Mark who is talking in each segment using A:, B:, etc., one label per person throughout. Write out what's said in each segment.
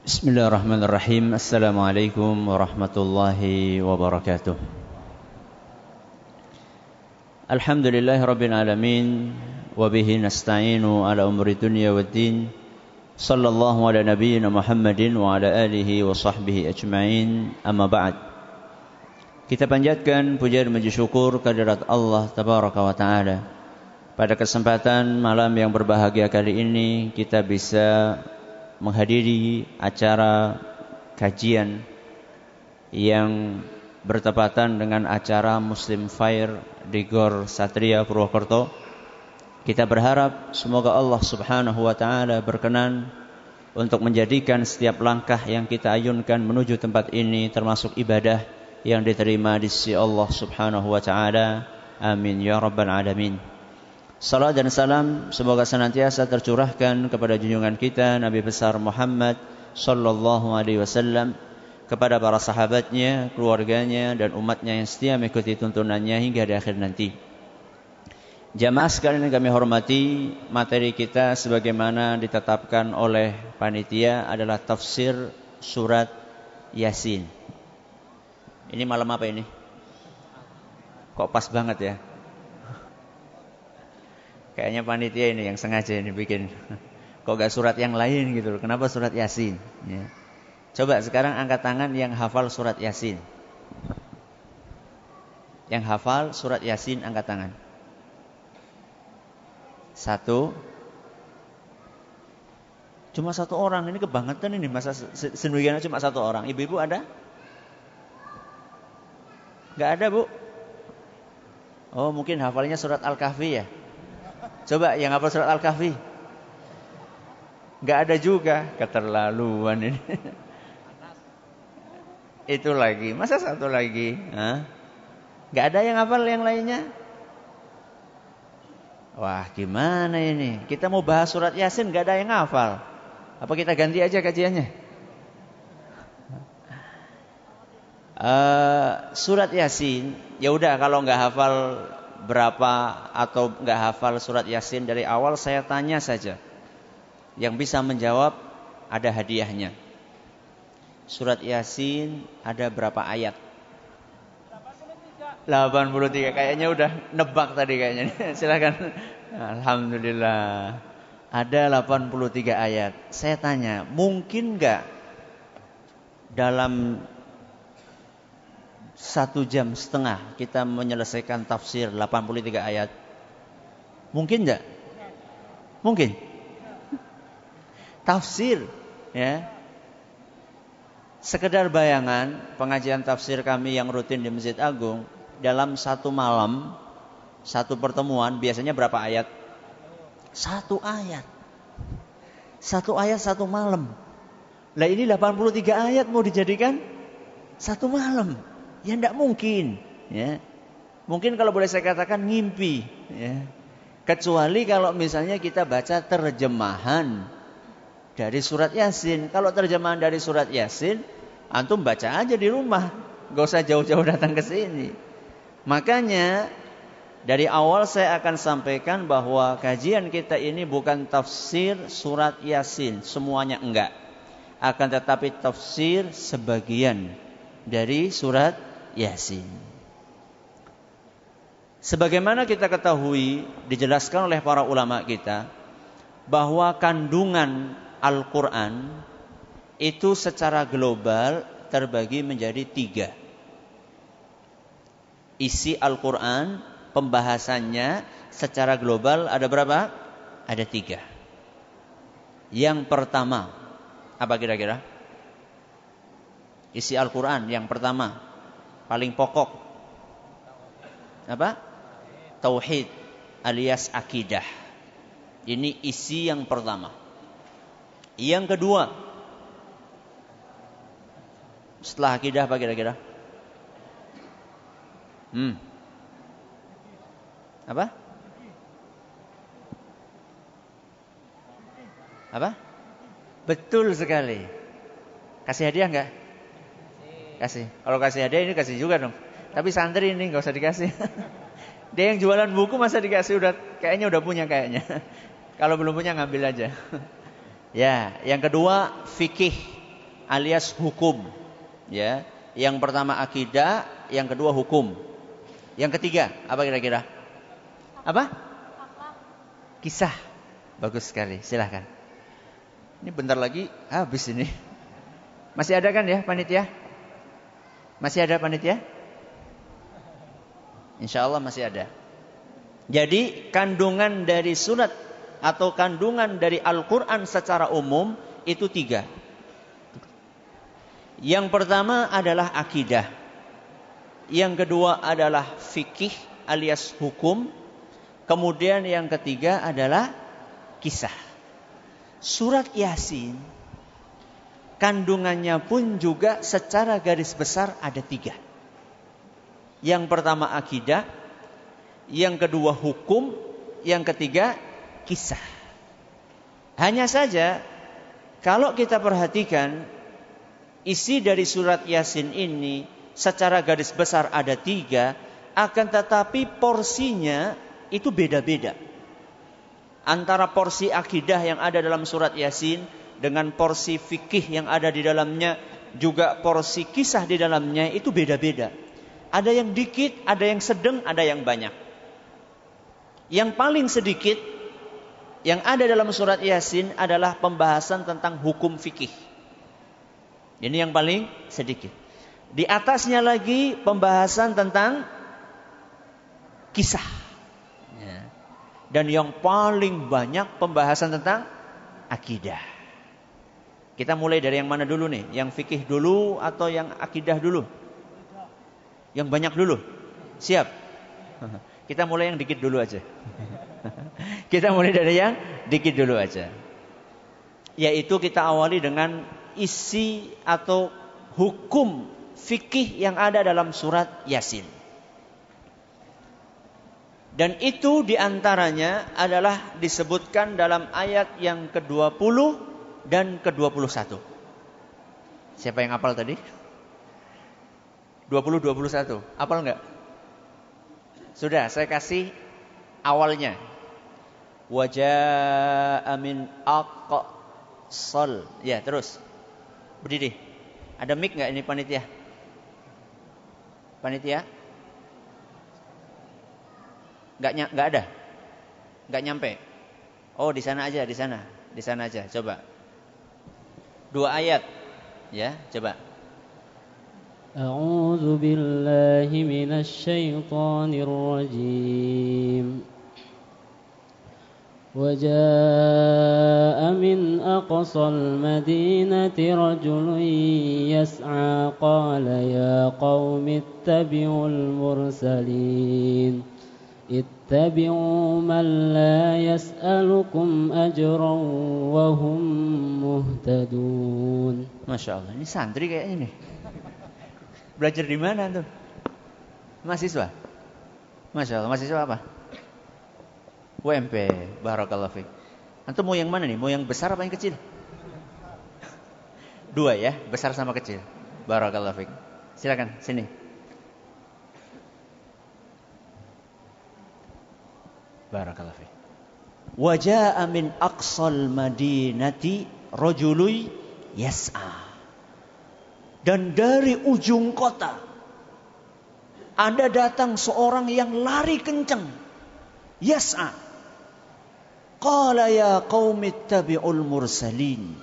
A: Bismillahirrahmanirrahim. Assalamualaikum warahmatullahi wabarakatuh. Alhamdulillahirabbil alamin wa bihi nasta'inu ala umuri dunya waddin. Sallallahu ala nabiyyina Muhammadin wa ala alihi wa sahbihi ajma'in. Amma ba'd. Kita panjatkan puja dan puji syukur kehadirat Allah tabaraka wa taala. Pada kesempatan malam yang berbahagia kali ini kita bisa menghadiri acara kajian yang bertepatan dengan acara Muslim Fair di Gor Satria Purwokerto. Kita berharap semoga Allah Subhanahu wa taala berkenan untuk menjadikan setiap langkah yang kita ayunkan menuju tempat ini termasuk ibadah yang diterima di sisi Allah Subhanahu wa taala. Amin ya rabbal alamin. Salam dan salam semoga senantiasa tercurahkan kepada junjungan kita Nabi besar Muhammad sallallahu alaihi wasallam, kepada para sahabatnya, keluarganya dan umatnya yang setia mengikuti tuntunannya hingga di akhir nanti. Jamaah sekalian yang kami hormati, materi kita sebagaimana ditetapkan oleh panitia adalah tafsir surat Yasin. Ini malam apa ini? Kok pas banget ya? Kayaknya panitia ini yang sengaja ini bikin. Kok gak surat yang lain gitu loh. Kenapa surat Yasin? Ya. Coba sekarang angkat tangan yang hafal surat Yasin. Yang hafal surat Yasin angkat tangan. 1. Cuma 1 orang. Ini kebangetan ini. Masa sendirian cuma 1 orang. Ibu-ibu ada? Gak ada, Bu? Oh, mungkin hafalnya surat Al-Kahfi ya? Coba yang hafal surat Al-Kahfi. Enggak ada juga, keterlaluan ini. Itu lagi, masa 1 lagi? Enggak ada yang hafal yang lainnya? Wah, gimana ini? Kita mau bahas surat Yasin enggak ada yang hafal. Apa kita ganti aja kajiannya? Surat Yasin, ya udah kalau enggak hafal berapa atau enggak hafal surat Yasin dari awal, saya tanya saja. Yang bisa menjawab ada hadiahnya. Surat Yasin ada berapa ayat? 83. Kayaknya udah nebak tadi kayaknya. Silakan. Alhamdulillah. Ada 83 ayat. Saya tanya, mungkin enggak dalam 1,5 jam kita menyelesaikan tafsir 83 ayat? Mungkin enggak? Mungkin. Tafsir ya. Sekedar bayangan, pengajian tafsir kami yang rutin di Masjid Agung, dalam 1 malam, 1 pertemuan biasanya berapa ayat? 1 ayat. 1 ayat 1 malam. Lah ini 83 ayat mau dijadikan 1 malam. Ya tidak mungkin, ya. Mungkin kalau boleh saya katakan ngimpi, ya. Kecuali kalau misalnya kita baca terjemahan dari surat Yasin. Kalau terjemahan dari surat Yasin, antum baca aja di rumah, gak usah jauh-jauh datang ke sini. Makanya dari awal saya akan sampaikan bahwa kajian kita ini bukan tafsir surat Yasin, semuanya enggak. Akan tetapi tafsir sebagian dari surat Yasin. Sebagaimana kita ketahui, dijelaskan oleh para ulama kita, bahwa kandungan Al-Quran itu secara global terbagi menjadi 3. Isi Al-Quran, pembahasannya secara global ada berapa? Ada 3. Yang pertama, apa kira-kira? Isi Al-Quran yang pertama, paling pokok, apa? Tauhid alias akidah. Ini isi yang pertama. Yang kedua, setelah akidah apa kira-kira? Apa? Apa? Betul sekali. Kasih hadiah enggak? Kasih. Kalau kasih hadiah ini kasih juga dong. Tapi santri ini enggak usah dikasih. Dia yang jualan buku masa dikasih, kayaknya udah punya kayaknya. Kalau belum punya ngambil aja. Ya, yang kedua fikih alias hukum. Ya, yang pertama akidah, yang kedua hukum. Yang ketiga apa kira-kira? Apa? Kisah. Bagus sekali, silahkan. Ini bentar lagi habis ini. Masih ada kan ya panitia? Masih ada panitia? Insya Allah masih ada. Jadi kandungan dari surat atau kandungan dari Al-Quran secara umum itu 3. Yang pertama adalah akidah. Yang kedua adalah fikih alias hukum. Kemudian yang ketiga adalah kisah. Surat Yasin kandungannya pun juga secara garis besar ada 3. Yang pertama akidah, yang kedua hukum, yang ketiga kisah. Hanya saja kalau kita perhatikan isi dari surat Yasin ini secara garis besar ada 3, akan tetapi porsinya itu beda-beda. Antara porsi akidah yang ada dalam surat Yasin dengan porsi fikih yang ada di dalamnya, juga porsi kisah di dalamnya itu beda-beda. Ada yang dikit, ada yang sedang, ada yang banyak. Yang paling sedikit yang ada dalam surat Yasin adalah pembahasan tentang hukum fikih. Ini yang paling sedikit. Di atasnya lagi pembahasan tentang kisah. Ya. Dan yang paling banyak pembahasan tentang akidah. Kita mulai dari yang mana dulu nih? Yang fikih dulu atau yang akidah dulu? Yang banyak dulu? Siap? Kita mulai yang dikit dulu aja. Kita mulai dari yang dikit dulu aja. Yaitu kita awali dengan isi atau hukum fikih yang ada dalam surat Yasin. Dan itu diantaranya adalah disebutkan dalam ayat yang ke-20 dan ke-21. Siapa yang hafal tadi? 20-21. Hafal enggak? Sudah, saya kasih awalnya. Waja'a min aqsal. Ya, terus. Berdiri. Ada mic enggak ini panitia? Panitia? Enggak ada. Enggak nyampe. Oh, di sana aja, di sana. Di sana aja, coba. 2 ayat. Ya, coba.
B: أعوذ بالله من الشيطان الرجيم وجاء من أقصى المدينة رجل يسعى قال يا قوم اتبعوا المرسلين اتبعوا من لا يسألكم أجرا وهم مهتدون.
A: Masya Allah, ini santri kayaknya nih. Belajar di mana tuh? Mahasiswa? Masya Allah, mahasiswa apa? UMP, barakallahu fiik. Antum mau yang mana nih? Mau yang besar apa yang kecil? 2 ya, besar sama kecil. Barakallahu fiik. Silakan, sini. Barakallahu fiik. Waja'a min aqsal madinati rajulun yas'a. Dan dari ujung kota ada datang seorang yang lari kencang. Yas'a. Qala ya qaumi ittabi'ul mursalin.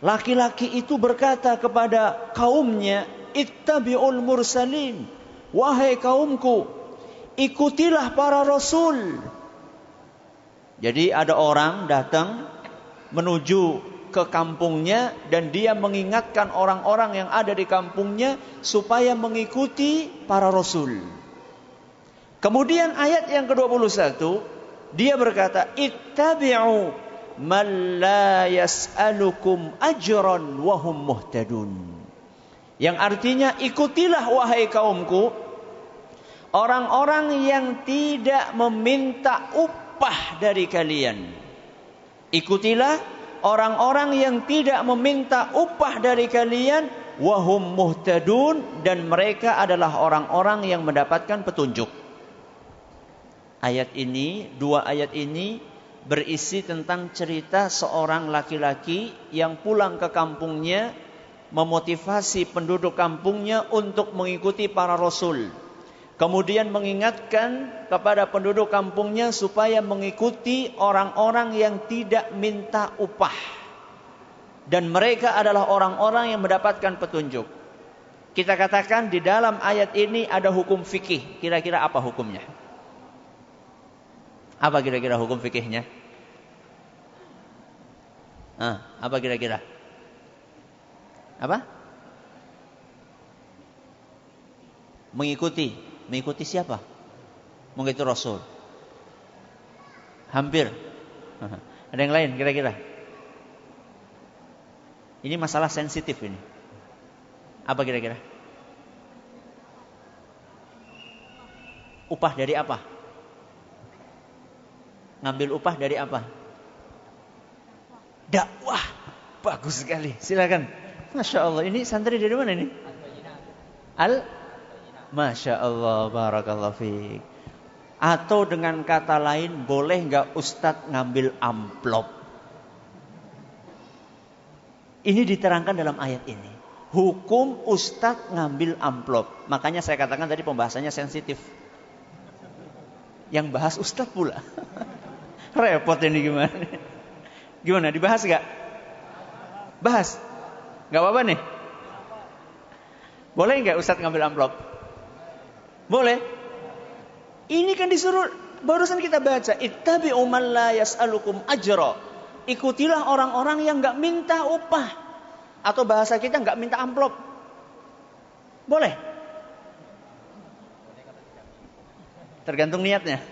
A: Laki-laki itu berkata kepada kaumnya, ittabi'ul mursalin. Wahai kaumku, ikutilah para rasul. Jadi ada orang datang menuju ke kampungnya dan dia mengingatkan orang-orang yang ada di kampungnya supaya mengikuti para rasul. Kemudian ayat yang ke-21 dia berkata, ittabi'u man la yas'alukum ajran wa hum muhtadun. Yang artinya ikutilah wahai kaumku orang-orang yang tidak meminta upah dari kalian. Ikutilah orang-orang yang tidak meminta upah dari kalian, wahum muhtadun, dan mereka adalah orang-orang yang mendapatkan petunjuk. Ayat ini, 2 ayat ini berisi tentang cerita seorang laki-laki yang pulang ke kampungnya memotivasi penduduk kampungnya untuk mengikuti para rasul. Kemudian mengingatkan kepada penduduk kampungnya supaya mengikuti orang-orang yang tidak minta upah. Dan mereka adalah orang-orang yang mendapatkan petunjuk. Kita katakan di dalam ayat ini ada hukum fikih. Kira-kira apa hukumnya? Apa kira-kira hukum fikihnya? Apa kira-kira? Apa? Mengikuti siapa? Mengikuti Rasul. Hampir. Ada yang lain kira-kira? Ini masalah sensitif ini. Apa kira-kira? Upah dari apa? Ngambil upah dari apa? Dakwah. Bagus sekali. Silakan. Masya Allah. Ini santri dari mana ini? Masya Allah. Barakallahu fiik. Atau dengan kata lain, boleh nggak Ustadz ngambil amplop? Ini diterangkan dalam ayat ini. Hukum Ustadz ngambil amplop. Makanya saya katakan tadi pembahasannya sensitif. Yang bahas Ustadz pula. Repot ini gimana? Gimana? Dibahas gak? Bahas? Gak apa-apa nih? Boleh gak Ustadz ngambil amplop? Boleh? Ini kan disuruh, barusan kita baca. Ittabi'u man la yas'alukum ajra. Ikutilah orang-orang yang gak minta upah. Atau bahasa kita gak minta amplop. Boleh? Tergantung niatnya.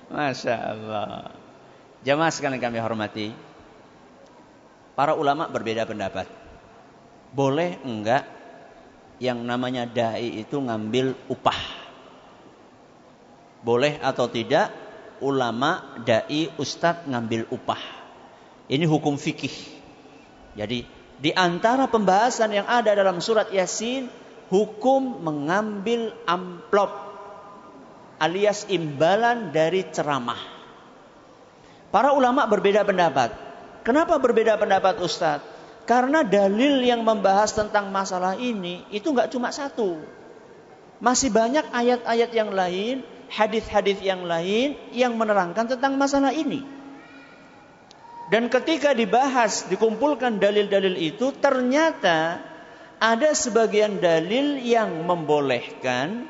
A: Masya Allah. Jamaah sekalian kami hormati, para ulama berbeda pendapat. Boleh enggak yang namanya da'i itu ngambil upah? Boleh atau tidak ulama, da'i, ustadz ngambil upah? Ini hukum fikih. Jadi di antara pembahasan yang ada dalam surat Yasin, hukum mengambil amplop alias imbalan dari ceramah. Para ulama berbeda pendapat. Kenapa berbeda pendapat Ustadz? Karena dalil yang membahas tentang masalah ini itu nggak cuma satu. Masih banyak ayat-ayat yang lain, hadis-hadis yang lain yang menerangkan tentang masalah ini. Dan ketika dibahas, dikumpulkan dalil-dalil itu, ternyata ada sebagian dalil yang membolehkan,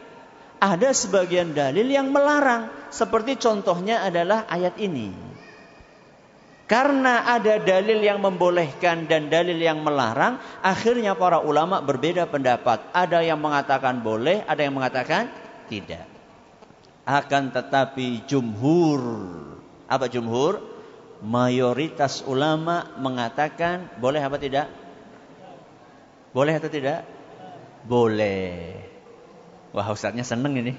A: ada sebagian dalil yang melarang. Seperti contohnya adalah ayat ini. Karena ada dalil yang membolehkan dan dalil yang melarang, akhirnya para ulama berbeda pendapat. Ada yang mengatakan boleh, ada yang mengatakan tidak. Akan tetapi jumhur, apa jumhur? Mayoritas ulama mengatakan boleh apa tidak? Boleh atau tidak? Boleh. Wah, ustadznya seneng ini.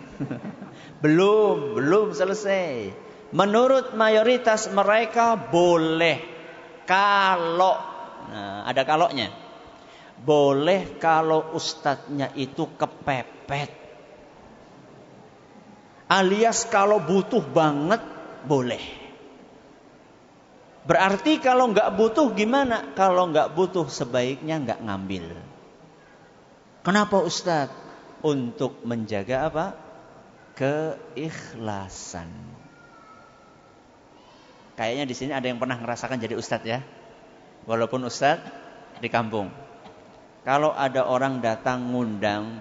A: Belum selesai. Menurut mayoritas mereka boleh kalau, ada kaloknya. Boleh kalau ustadznya itu kepepet. Alias kalau butuh banget boleh. Berarti kalau nggak butuh gimana? Kalau nggak butuh sebaiknya nggak ngambil. Kenapa Ustadz? Untuk menjaga apa? Keikhlasan. Kayaknya di sini ada yang pernah ngerasakan jadi Ustadz ya. Walaupun Ustadz di kampung. Kalau ada orang datang ngundang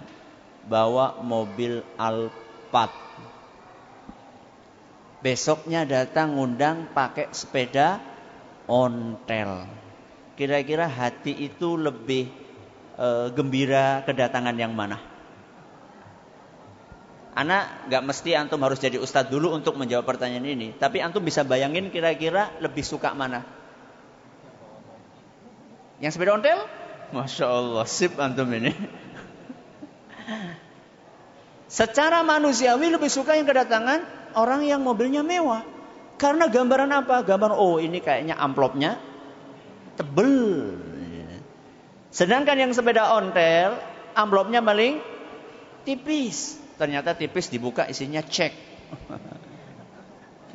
A: bawa mobil Alphard. Besoknya datang ngundang pakai sepeda ontel. Kira-kira hati itu lebih gembira kedatangan yang mana? Anak gak mesti antum harus jadi ustadz dulu untuk menjawab pertanyaan ini. Tapi antum bisa bayangin kira-kira lebih suka mana? Yang sepeda ontel? Masya Allah, sip antum ini. Secara manusiawi lebih suka yang kedatangan orang yang mobilnya mewah. Karena gambaran apa? Gambaran, oh ini kayaknya amplopnya tebel. Sedangkan yang sepeda ontel, amplopnya paling tipis. Ternyata tipis dibuka isinya cek.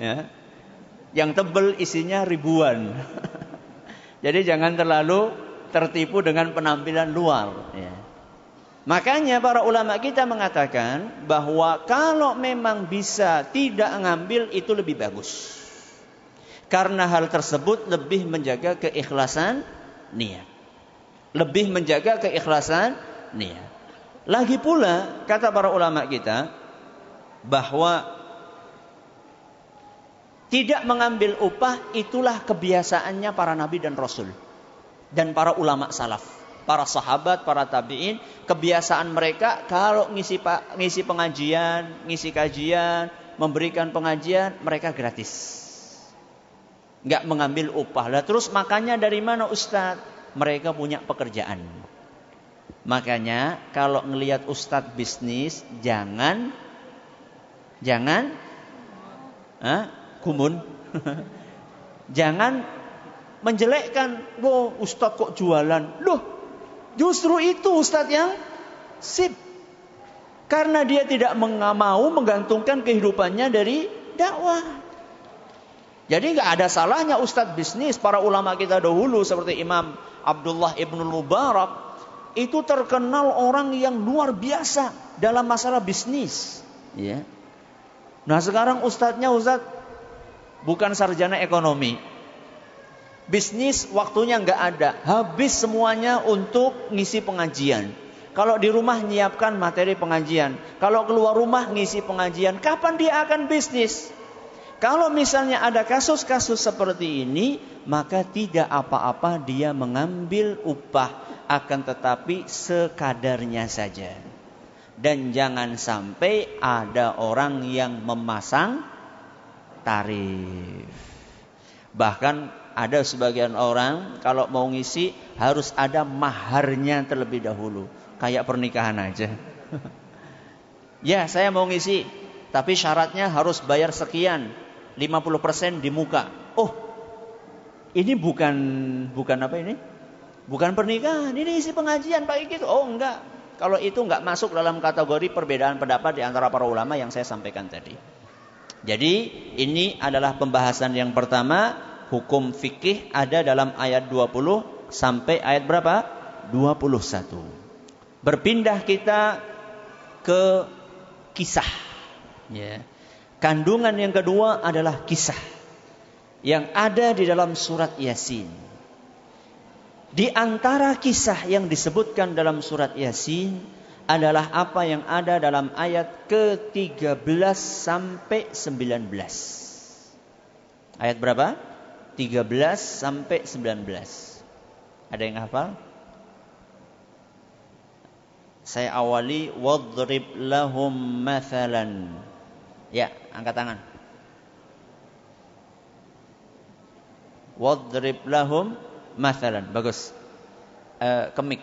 A: Ya. Yang tebel isinya ribuan. Jadi jangan terlalu tertipu dengan penampilan luar. Ya. Makanya para ulama kita mengatakan bahwa kalau memang bisa tidak ngambil itu lebih bagus. Karena hal tersebut lebih menjaga keikhlasan niat. Lebih menjaga keikhlasan niat. Lagi pula kata para ulama kita bahwa tidak mengambil upah itulah kebiasaannya para nabi dan rasul dan para ulama salaf, para sahabat, para tabi'in. Kebiasaan mereka kalau ngisi pengajian, ngisi kajian, memberikan pengajian, mereka gratis. Enggak mengambil upah. Lah terus makanya dari mana Ustaz? Mereka punya pekerjaan. Makanya kalau ngelihat ustadz bisnis jangan gumun. Jangan menjelekkan, "Wah, ustadz kok jualan?" Loh, justru itu ustadz yang sip. Karena dia tidak mau menggantungkan kehidupannya dari dakwah. Jadi enggak ada salahnya ustadz bisnis. Para ulama kita dahulu seperti Imam Abdullah ibn Mubarak itu terkenal orang yang luar biasa dalam masalah bisnis. Ya. Nah sekarang ustadznya bukan sarjana ekonomi. Bisnis waktunya nggak ada. Habis semuanya untuk ngisi pengajian. Kalau di rumah nyiapkan materi pengajian. Kalau keluar rumah ngisi pengajian. Kapan dia akan bisnis? Kalau misalnya ada kasus-kasus seperti ini, maka tidak apa-apa dia mengambil upah. Akan tetapi sekadarnya saja. Dan jangan sampai ada orang yang memasang tarif. Bahkan ada sebagian orang kalau mau ngisi harus ada maharnya terlebih dahulu. Kayak pernikahan aja. Ya saya mau ngisi, tapi syaratnya harus bayar sekian. 50% di muka. Oh, ini bukan apa ini? Bukan pernikahan, ini isi pengajian pakai gitu. Oh enggak, kalau itu enggak masuk dalam kategori perbedaan pendapat di antara para ulama yang saya sampaikan tadi. Jadi ini adalah pembahasan yang pertama. Hukum fikih ada dalam ayat 20 sampai ayat berapa? 21. Berpindah kita ke kisah. Ya. Kandungan yang kedua adalah kisah yang ada di dalam surat Yasin. Di antara kisah yang disebutkan dalam surat Yasin adalah apa yang ada dalam ayat ke-13 sampai 19. Ayat berapa? 13 sampai 19. Ada yang hafal? Saya awali wadrib lahum mathalan. Ya, angkat tangan. Wadrib lahum mathalan. Bagus. Kemik.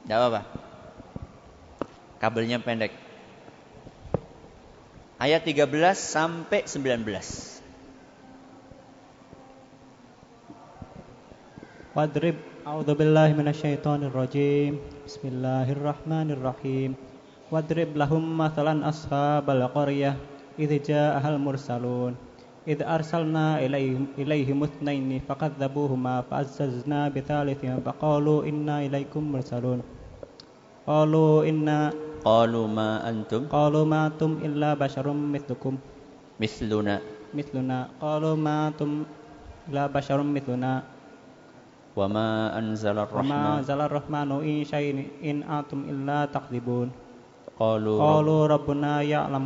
A: Tidak apa-apa. Kabelnya pendek. Ayat 13 sampai 19.
C: Wadrib a'udzubillahi minasyaitonir rajim. Bismillahirrahmanirrahim. Wadrib lahum mathalan ashabal qaryah idh ja'ahal mursalun. إذ أرسلنا إليهم اثنين فكذبوهما فعززنا بثالث فقالوا إنا إليكم مرسلون قالوا ما أنتم إلا بشر مثلكم مثلنا قالوا ما أنتم إلا بشر مثلنا وما أنزل الرحمن إن شيء إن أنتم إلا تكذبون قالوا ربنا يعلم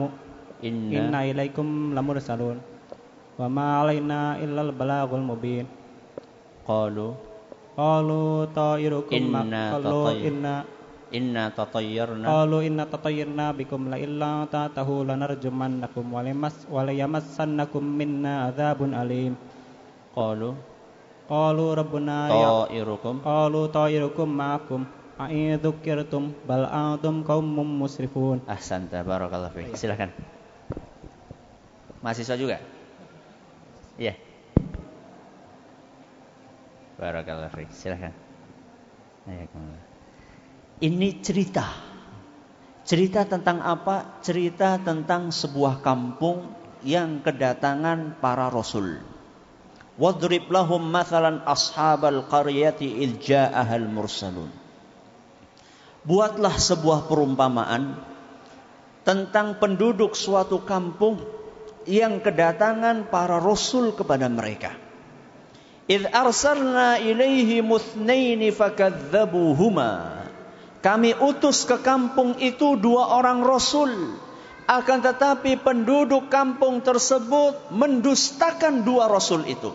C: إنا إليكم لمرسلون وما علينا إلا البلاغ المبين قالوا طائركم إنا تطيرنا بكم لئن لم تنتهوا لنرجمنكم وليمسنكم منا عذاب أليم قالوا ربنا طائركم معكم أئن ذكرتم بل أنتم قوم مسرفون.
A: Ahsanta, barakallahu fiik. Silakan. Mahasiswa juga? Iya. Barakallahu fiik. Silakan. Ini cerita. Cerita tentang apa? Cerita tentang sebuah kampung yang kedatangan para rasul. Wadrib lahum mathalan ashabal qaryati idh ja'ahal mursalun. Buatlah sebuah perumpamaan tentang penduduk suatu kampung yang kedatangan para rasul kepada mereka. Idh arsalna ilaihi muthnaini fakadzabuhuma. Kami utus ke kampung itu 2 orang rasul. Akan tetapi penduduk kampung tersebut mendustakan 2 rasul itu.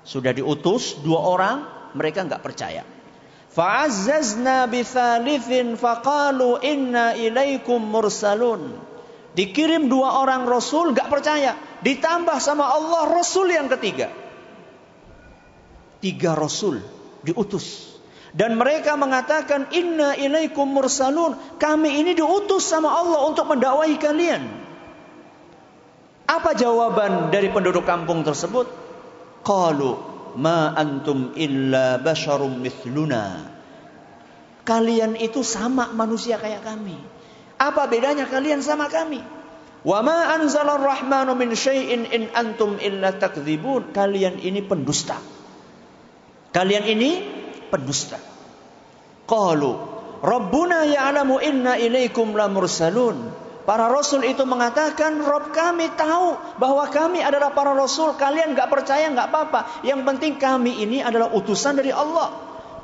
A: Sudah diutus 2 orang, mereka enggak percaya. Fa'azzazna bithalithin faqalu inna ilaikum mursalun. Dikirim 2 orang rasul, enggak percaya. Ditambah sama Allah rasul yang ketiga. 3 rasul diutus. Dan mereka mengatakan inna ilaikum mursalun. Kami ini diutus sama Allah untuk mendakwahi kalian. Apa jawaban dari penduduk kampung tersebut? Qalu ma antum illa basyarum mithluna. Kalian itu sama manusia kayak kami. Apa bedanya kalian sama kami? Wa ma anzalar rahmanu min syai'in in antum illa takdzibun. Kalian ini pendusta. Kalian ini pendusta. Qalu rabbuna ya'lamu inna ilaikum lamursalun. Para rasul itu mengatakan, Rabb kami tahu bahwa kami adalah para rasul. Kalian enggak percaya enggak apa-apa. Yang penting kami ini adalah utusan dari Allah.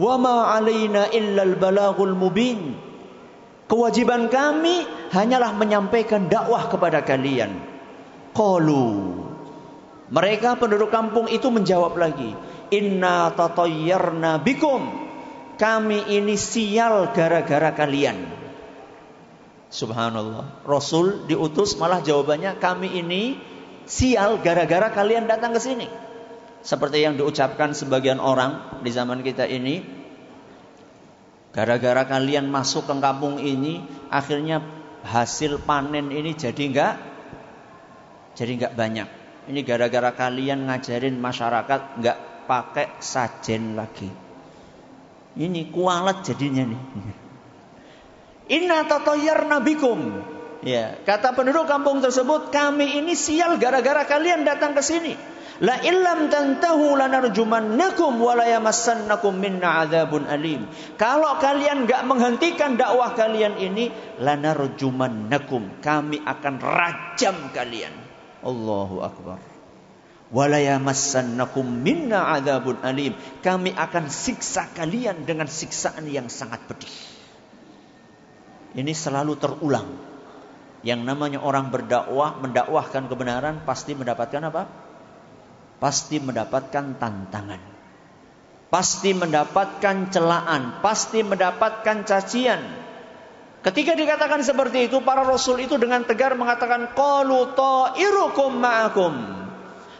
A: Wa ma 'alaina illal balaghul mubin. Kewajiban kami hanyalah menyampaikan dakwah kepada kalian. Qalu. Mereka penduduk kampung itu menjawab lagi, inna tatayyarna bikum. Kami ini sial gara-gara kalian. Subhanallah. Rasul diutus malah jawabannya kami ini sial gara-gara kalian datang ke sini. Seperti yang diucapkan sebagian orang di zaman kita ini. Gara-gara kalian masuk ke kampung ini, akhirnya hasil panen ini jadi enggak banyak. Ini gara-gara kalian ngajarin masyarakat enggak pakai sajen lagi. Ini kualat jadinya nih. Inna tatayyarna bikum. Ya, kata penduduk kampung tersebut, kami ini sial gara-gara kalian datang ke sini. La illam tantahu lanarjumannakum wa la yamassannakum minna adzabun alim. Kalau kalian enggak menghentikan dakwah kalian ini, lanarjumannakum. Kami akan rajam kalian. Allahu akbar. Wala yamassannakum minna adzabun alim. Kami akan siksa kalian dengan siksaan yang sangat pedih. Ini selalu terulang. Yang namanya orang berdakwah, mendakwahkan kebenaran pasti mendapatkan apa? Pasti mendapatkan tantangan. Pasti mendapatkan celaan, pasti mendapatkan cacian. Ketika dikatakan seperti itu, para rasul itu dengan tegar mengatakan qalu ta'irukum ma'akum.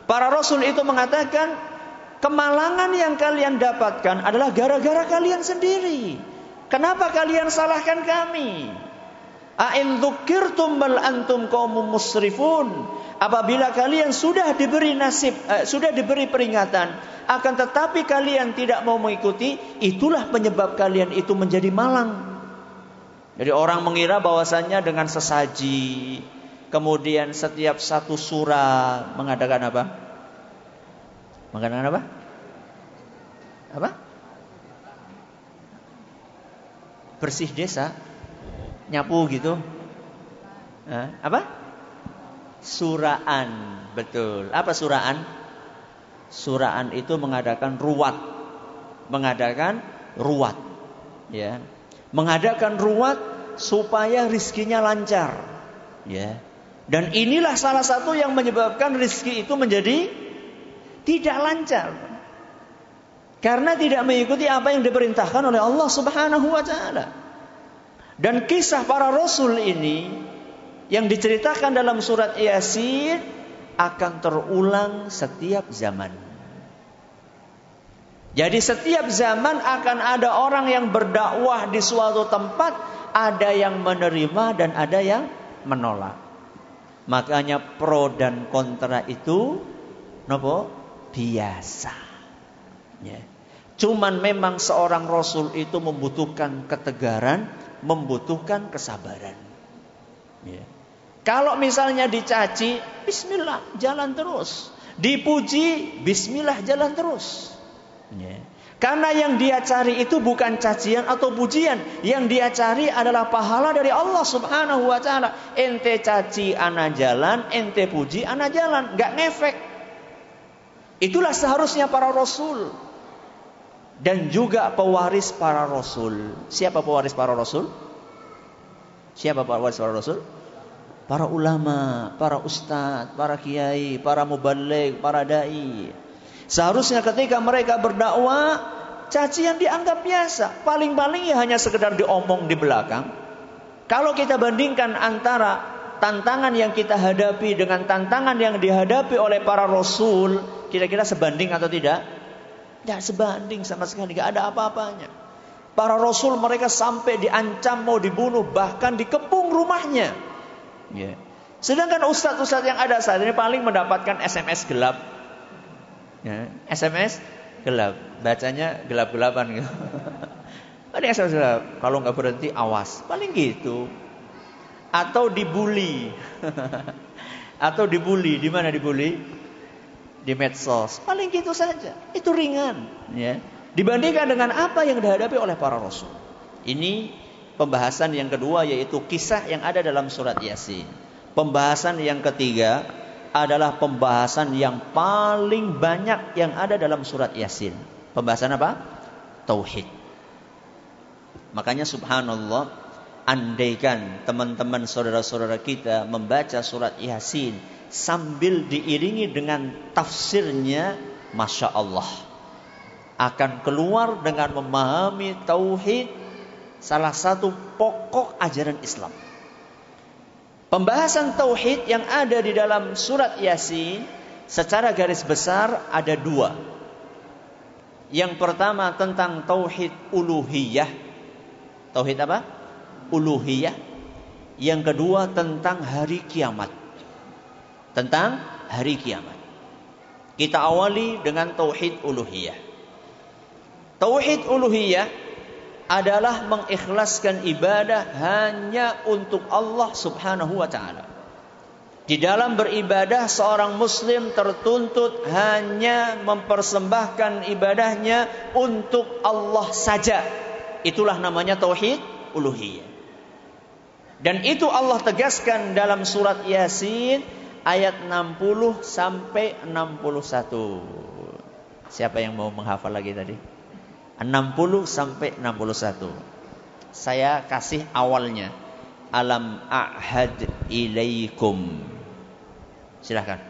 A: Para rasul itu mengatakan, kemalangan yang kalian dapatkan adalah gara-gara kalian sendiri. Kenapa kalian salahkan kami? A'in dzukirtum bal antum qaumun musrifun. Apabila kalian sudah diberi sudah diberi peringatan, akan tetapi kalian tidak mau mengikuti, itulah penyebab kalian itu menjadi malang. Jadi orang mengira bahwasannya dengan sesaji, kemudian setiap satu surah mengadakan apa? Mengadakan apa? Apa? Bersih desa, nyapu gitu. Apa? Suraan, betul. Apa suraan? Suraan itu mengadakan ruwat. Mengadakan ruwat. Ya. Mengadakan ruwat supaya rizkinya lancar. Ya. Dan inilah salah satu yang menyebabkan rizki itu menjadi tidak lancar. Karena tidak mengikuti apa yang diperintahkan oleh Allah Subhanahu wa taala. Dan kisah para rasul ini yang diceritakan dalam surat Yasin akan terulang setiap zaman. Jadi setiap zaman akan ada orang yang berdakwah di suatu tempat, ada yang menerima dan ada yang menolak. Makanya pro dan kontra itu biasa. Ya. Cuman memang seorang rasul itu membutuhkan ketegaran, membutuhkan kesabaran. Ya. Kalau misalnya dicaci, bismillah, jalan terus. Dipuji, bismillah jalan terus. Karena yang dia cari itu bukan cacian atau pujian. Yang dia cari adalah pahala dari Allah Subhanahu wa ta'ala. Ente caci ana jalan, ente puji ana jalan, gak ngefek. Itulah seharusnya para rasul. Dan juga pewaris para rasul. Siapa pewaris para rasul? Siapa pewaris para rasul? Para ulama, para ustadz, para kiai, para mubaligh, para dai. Seharusnya ketika mereka berdakwah, cacian dianggap biasa. Paling-paling ya hanya sekedar diomong di belakang. Kalau kita bandingkan antara tantangan yang kita hadapi dengan tantangan yang dihadapi oleh para rasul, kira-kira sebanding atau tidak? Tidak sebanding sama sekali, tidak ada apa-apanya. Para rasul mereka sampai diancam mau dibunuh, bahkan dikepung rumahnya. Sedangkan ustadz-ustadz yang ada saat ini paling mendapatkan SMS gelap. SMS gelap, bacanya gelap-gelapan gitu. Ada SMS gelap, kalau nggak berhenti awas, paling gitu. Atau dibully, atau dibully, di mana dibully? Di medsos, paling gitu saja. Itu ringan, ya. Dibandingkan dengan apa yang dihadapi oleh para rasul. Ini pembahasan yang kedua, yaitu kisah yang ada dalam surat Yasin. Pembahasan yang ketiga adalah pembahasan yang paling banyak yang ada dalam surat Yasin. Pembahasan apa? Tauhid. Makanya subhanallah, andaikan teman-teman saudara-saudara kita membaca surat Yasin sambil diiringi dengan tafsirnya, Masya Allah, akan keluar dengan memahami tauhid, salah satu pokok ajaran Islam. Pembahasan tauhid yang ada di dalam surat Yasin secara garis besar ada dua. Yang pertama tentang tauhid uluhiyah. Tauhid apa? Uluhiyah. Yang kedua tentang hari kiamat. Tentang hari kiamat. Kita awali dengan tauhid uluhiyah. Tauhid uluhiyah adalah mengikhlaskan ibadah hanya untuk Allah Subhanahu wa ta'ala. Di dalam beribadah, seorang muslim tertuntut hanya mempersembahkan ibadahnya untuk Allah saja. Itulah namanya tauhid uluhiyah. Dan itu Allah tegaskan dalam surat Yasin ayat 60 sampai 61. Siapa yang mau menghafal lagi tadi? 60 sampai 61. Saya kasih awalnya. Alam a'had ilaikum. Silakan.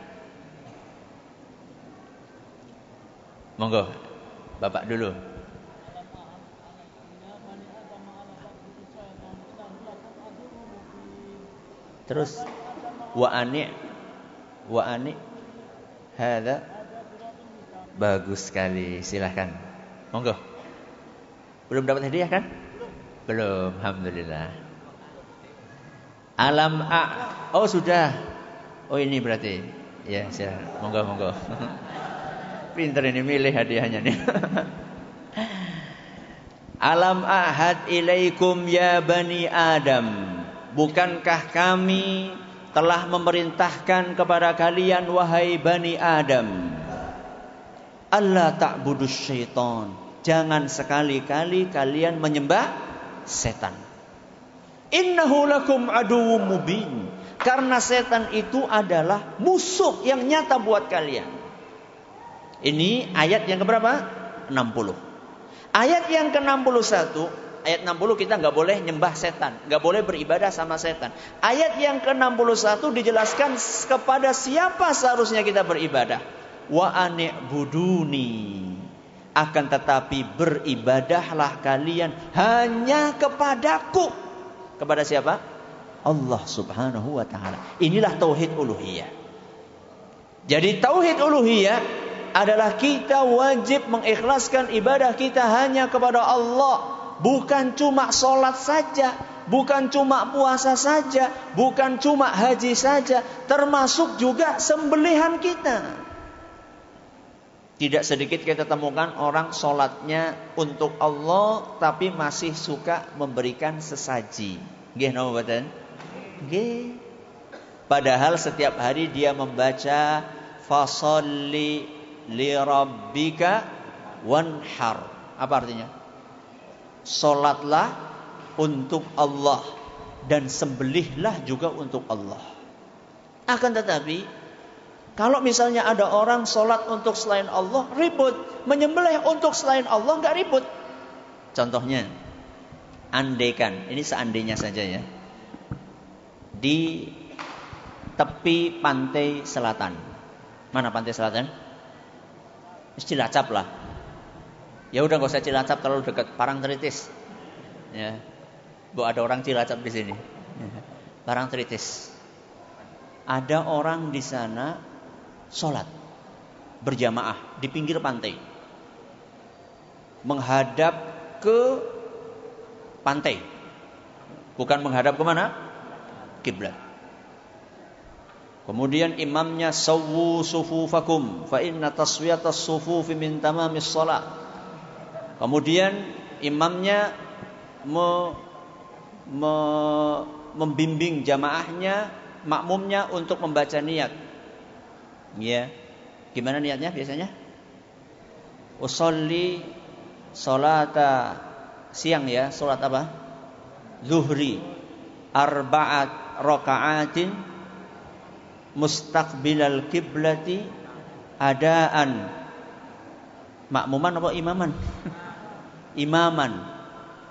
A: Monggo. Bapak dulu. Terus wa ani hadza. Bagus sekali. Silakan. Monggo. Belum dapat hadiah kan? Belum, alhamdulillah. Oh sudah. Oh ini berarti. Ya, silakan. Monggo. Pinter ini milih hadiahnya nih. Alam ahad ilaikum ya bani Adam. Bukankah kami telah memerintahkan kepada kalian wahai bani Adam, Allah ta'budus syaitan. Jangan sekali-kali kalian menyembah setan. Innahu lakum aduwwum mubin. Karena setan itu adalah musuh yang nyata buat kalian. Ini ayat yang keberapa? 60. Ayat yang ke-61, ayat 60 kita nggak boleh nyembah setan, nggak boleh beribadah sama setan. Ayat yang ke-61 dijelaskan kepada siapa seharusnya kita beribadah. Wa ani'buduni. Akan tetapi beribadahlah kalian hanya kepadaku. Kepada siapa? Allah Subhanahu wa ta'ala. Inilah tauhid uluhiyah. Jadi tauhid uluhiyah adalah kita wajib mengikhlaskan ibadah kita hanya kepada Allah. Bukan cuma sholat saja, bukan cuma puasa saja, bukan cuma haji saja, termasuk juga sembelihan kita. Tidak sedikit kita temukan orang sholatnya untuk Allah tapi masih suka memberikan sesaji. Nggih napa mboten? Nggih. Padahal setiap hari dia membaca Fasholli lirabbika wanhar. Apa artinya? Salatlah untuk Allah dan sembelihlah juga untuk Allah. Akan tetapi kalau misalnya ada orang salat untuk selain Allah ribut, menyembelih untuk selain Allah enggak ribut. Contohnya, andaikan, ini seandainya saja ya, di tepi pantai selatan. Mana pantai selatan? Cilacap lah. Ya udah nggak usah Cilacap, terlalu dekat. Parangtritis. Ya, bu ada orang Cilacap di sini. Parangtritis. Ada orang di sana sholat berjamaah di pinggir pantai, menghadap ke pantai, bukan menghadap kemana? Kiblat. Kemudian imamnya sawwu sufufakum fa inna taswiyatas sufufi min tamamis shalah. Kemudian imamnya membimbing jamaahnya, makmumnya untuk membaca niat. Ya. Gimana niatnya biasanya? Usolli salata siang ya, salat apa? Zuhri arba'at raka'atin mustaqbilal kiblati adaan. Makmuman apa imaman? Imaman.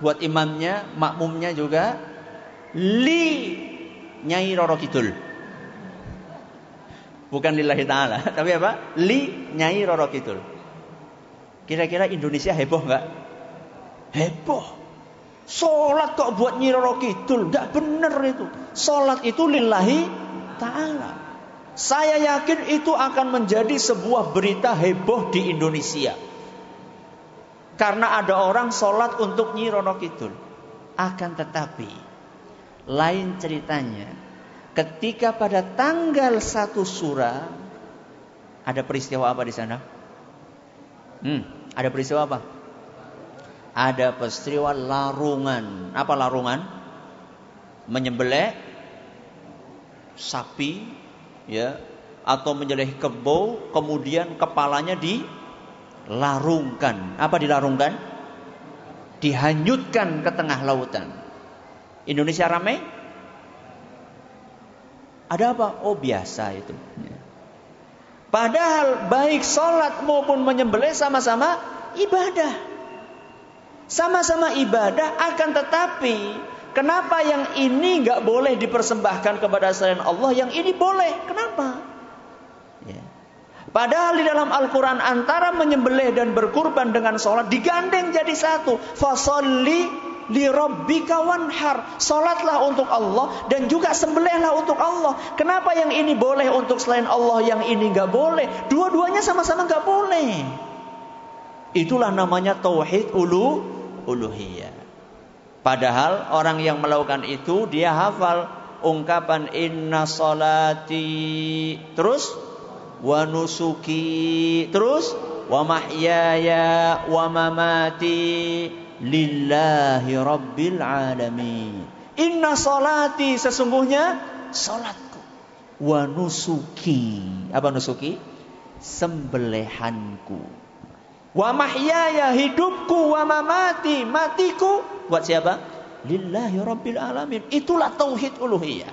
A: Buat imamnya, makmumnya juga li Nyai Roro Kidul. Bukan lillahi ta'ala, tapi apa? Li Nyai Roro Kidul. Kira-kira Indonesia heboh enggak? Heboh. Salat kok buat Nyai Roro Kidul? Enggak benar itu. Salat itu lillahi ta'ala. Saya yakin itu akan menjadi sebuah berita heboh di Indonesia. Karena ada orang sholat untuk Nyi Roro Kidul. Akan tetapi, lain ceritanya, ketika pada tanggal 1 Sura, ada peristiwa apa di sana? Ada peristiwa apa? Ada peristiwa larungan. Apa larungan? Menyembelih sapi, ya, atau menyembelih kebo, kemudian kepalanya dilarungkan. Apa dilarungkan? Dihanyutkan ke tengah lautan. Indonesia ramai? Ada apa? Oh biasa itu. Padahal baik sholat maupun menyembelih sama-sama ibadah. Sama-sama ibadah, akan tetapi kenapa yang ini gak boleh dipersembahkan kepada selain Allah, yang ini boleh? Kenapa? Ya. Padahal di dalam Al-Quran antara menyembelih dan berkurban dengan sholat digandeng jadi satu. Fasholli lirabbika wanhar. Sholatlah untuk Allah dan juga sembelihlah untuk Allah. Kenapa yang ini boleh untuk selain Allah, yang ini gak boleh? Dua-duanya sama-sama gak boleh. Itulah namanya tauhid uluhiyah. Padahal orang yang melakukan itu dia hafal ungkapan inna sholati, terus wa nusuki, terus wa mahyaya wa mamati lillahi rabbil alamin. Inna sholati, sesungguhnya salatku, wa nusuki, apa nusuki? Sembelihanku. Wa mahyaya, hidupku, wa mamati, matiku, buat siapa? Lillahi rabbil alamin. Itulah tauhid uluhiyah.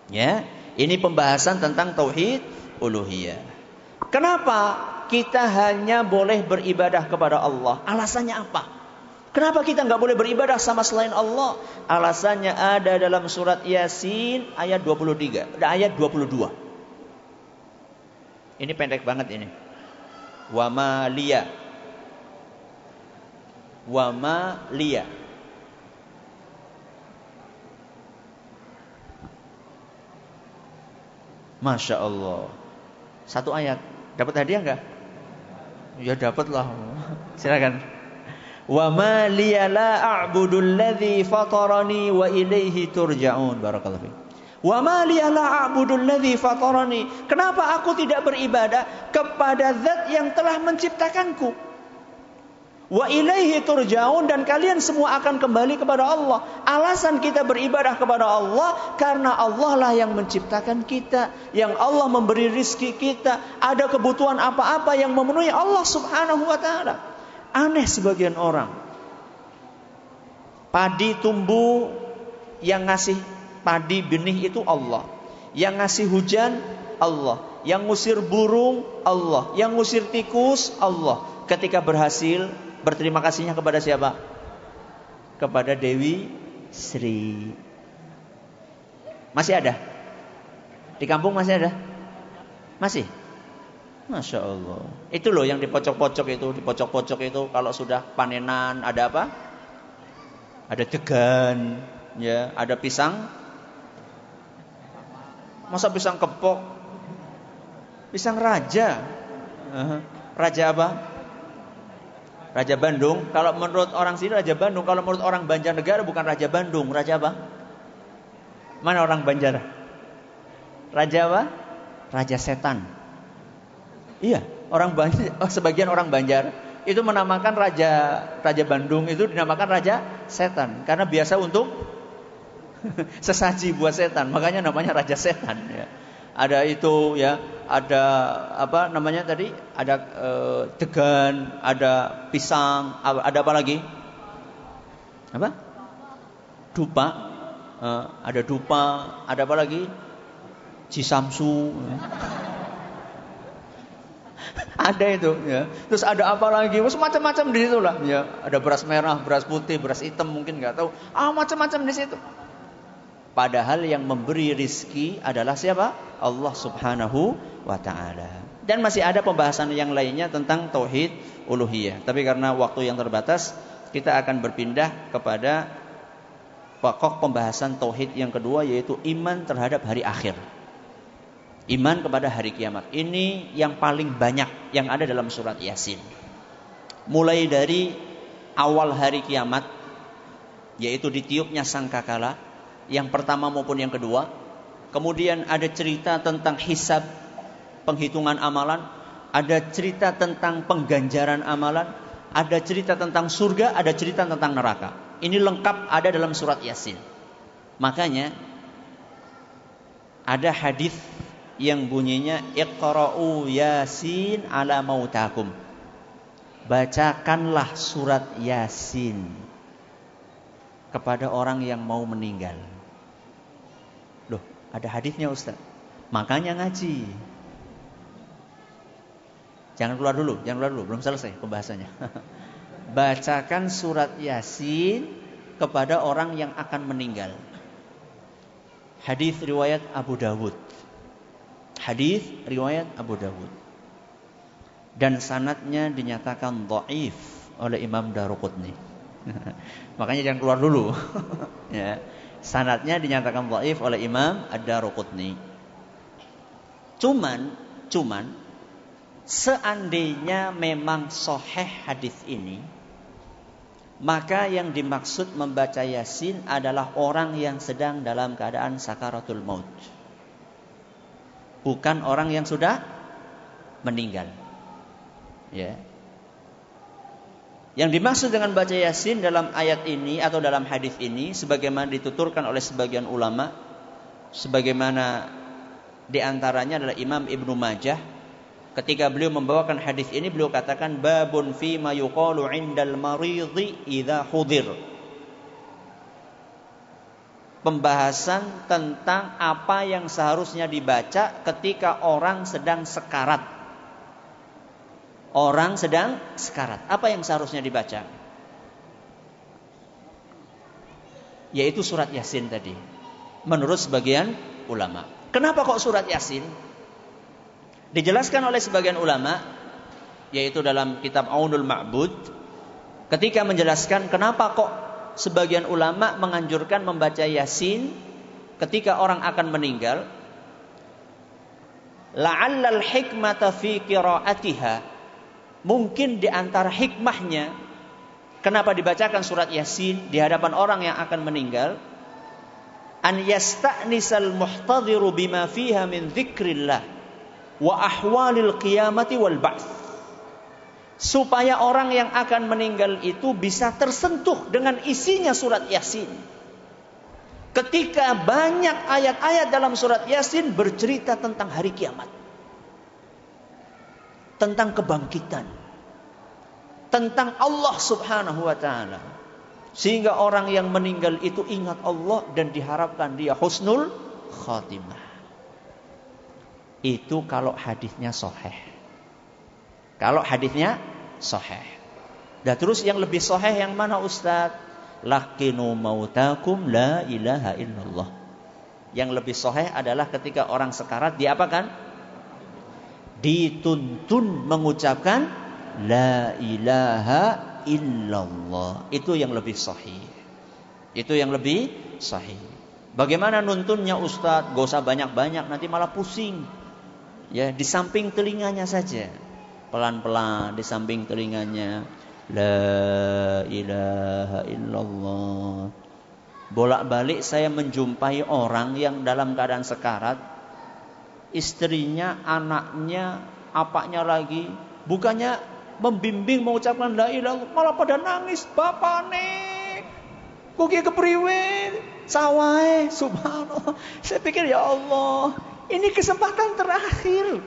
A: Ya, ini pembahasan tentang tauhid uluhiyah. Kenapa kita hanya boleh beribadah kepada Allah? Alasannya apa? Kenapa kita enggak boleh beribadah sama selain Allah? Alasannya ada dalam surat Yasin ayat 23, ayat 22. Ini pendek banget ini. Wa ma liya. Wa ma liya. Masya Allah. Satu ayat. Dapat hadiah enggak? Ya dapat lah. Silakan. Wa ma liya la a'budu alladhi fatarani wa ilaihi turja'un. Barakallahu fiik. Wa ma liya la a'budu alladhi fatarani. Kenapa aku tidak beribadah kepada zat yang telah menciptakanku? Wa ilaihi turja'un, dan kalian semua akan kembali kepada Allah. Alasan kita beribadah kepada Allah karena Allah lah yang menciptakan kita, yang Allah memberi rizki kita. Ada kebutuhan apa-apa yang memenuhi Allah Subhanahu wa ta'ala. Aneh sebagian orang. Padi tumbuh, yang ngasih padi benih itu Allah. Yang ngasih hujan Allah. Yang ngusir burung Allah. Yang ngusir tikus Allah. Ketika berhasil, berterima kasihnya kepada siapa? Kepada Dewi Sri. Masih ada? Di kampung masih ada? Masih? Masya Allah. Itu loh yang di pojok-pojok itu. Di pojok-pojok itu kalau sudah panenan ada apa? Ada degan, ya, ada pisang. Masa pisang kepok? Pisang raja. Raja apa? Raja Bandung. Kalau menurut orang sini Raja Bandung. Kalau menurut orang Banjarnegara bukan Raja Bandung. Raja apa? Mana orang Banjar? Raja apa? Raja Setan. Iya, orang Banjar, sebagian orang Banjar itu menamakan Raja Bandung itu dinamakan Raja Setan karena biasa untuk sesaji buat setan. Makanya namanya Raja Setan, ya. Ada itu, ya, ada apa namanya tadi? Ada degan, ada pisang, ada apa lagi? Apa? Dupa. Ada dupa, ada apa lagi? Cisamsu. Ya. Ada itu, ya. Terus ada apa lagi? Macam-macam di situ lah, ya. Ada beras merah, beras putih, beras hitam mungkin nggak tahu. Macam-macam di situ. Padahal yang memberi rizki adalah siapa? Allah Subhanahu wa ta'ala. Dan masih ada pembahasan yang lainnya tentang tauhid uluhiyah. Tapi karena waktu yang terbatas, kita akan berpindah kepada pokok pembahasan tauhid yang kedua, yaitu iman terhadap hari akhir. Iman kepada hari kiamat. Ini yang paling banyak yang ada dalam surat Yasin. Mulai dari awal hari kiamat, yaitu ditiupnya sangkakala, yang pertama maupun yang kedua. Kemudian ada cerita tentang hisab, penghitungan amalan. Ada cerita tentang pengganjaran amalan. Ada cerita tentang surga, ada cerita tentang neraka. Ini lengkap ada dalam surat Yasin. Makanya ada hadis yang bunyinya Iqra'u Yasin ala mautakum. Bacakanlah surat Yasin kepada orang yang mau meninggal. Loh, ada hadisnya Ustaz. Makanya ngaji. Jangan keluar dulu, belum selesai pembahasannya. Bacakan surat Yasin kepada orang yang akan meninggal. Hadis riwayat Abu Dawud. Hadis riwayat Abu Dawud. Dan sanadnya dinyatakan dhaif oleh Imam Daruqutni. Makanya jangan keluar dulu. Ya. Sanadnya dinyatakan dhaif oleh Imam Ad-Daruqutni. Cuman seandainya memang sahih hadis ini, maka yang dimaksud membaca Yasin adalah orang yang sedang dalam keadaan sakaratul maut. Bukan orang yang sudah meninggal. Ya. Yang dimaksud dengan baca Yasin dalam ayat ini atau dalam hadis ini, sebagaimana dituturkan oleh sebagian ulama, sebagaimana diantaranya adalah Imam Ibnu Majah, ketika beliau membawakan hadis ini, beliau katakan babun fi ma yuqalu 'indal maridhi idza hudir. Pembahasan tentang apa yang seharusnya dibaca ketika orang sedang sekarat. Orang sedang sekarat. Apa yang seharusnya dibaca? Yaitu surat Yasin tadi. Menurut sebagian ulama. Kenapa kok surat Yasin? Dijelaskan oleh sebagian ulama, yaitu dalam kitab Aunul Ma'bud, ketika menjelaskan kenapa kok sebagian ulama menganjurkan membaca Yasin ketika orang akan meninggal. La'allal hikmata fi qira'atiha. Mungkin di antara hikmahnya kenapa dibacakan surat Yasin di hadapan orang yang akan meninggal, an yasta'nisal muhtadhiru bima fiha min dzikrillah wa ahwalil qiyamati wal ba'ts. supaya orang yang akan meninggal itu bisa tersentuh dengan isinya surat Yasin. Ketika banyak ayat-ayat dalam surat Yasin bercerita tentang hari kiamat, tentang kebangkitan, tentang Allah Subhanahu wa ta'ala, sehingga orang yang meninggal itu ingat Allah dan diharapkan dia husnul khatimah. Itu kalau hadisnya sahih. Kalau hadisnya sahih. Dan terus yang lebih sahih yang mana Ustaz? Laqinu mautakum la ilaha illallah. Yang lebih sahih adalah ketika orang sekarat diapakan? Dituntun mengucapkan la ilaha illallah. Itu yang lebih sahih. Itu yang lebih sahih. Bagaimana nuntunnya Ustaz? Gak usah banyak-banyak, nanti malah pusing. Ya, di samping telinganya saja. Pelan-pelan di samping telinganya. La ilaha illallah. Bolak-balik saya menjumpai orang yang dalam keadaan sekarat. Istrinya, anaknya, apaknya lagi, bukannya membimbing mengucapkan la ilaha illallah, malah pada nangis. Bapane kuki kepriwe sawai, subhanallah. Saya pikir ya Allah, ini kesempatan terakhir.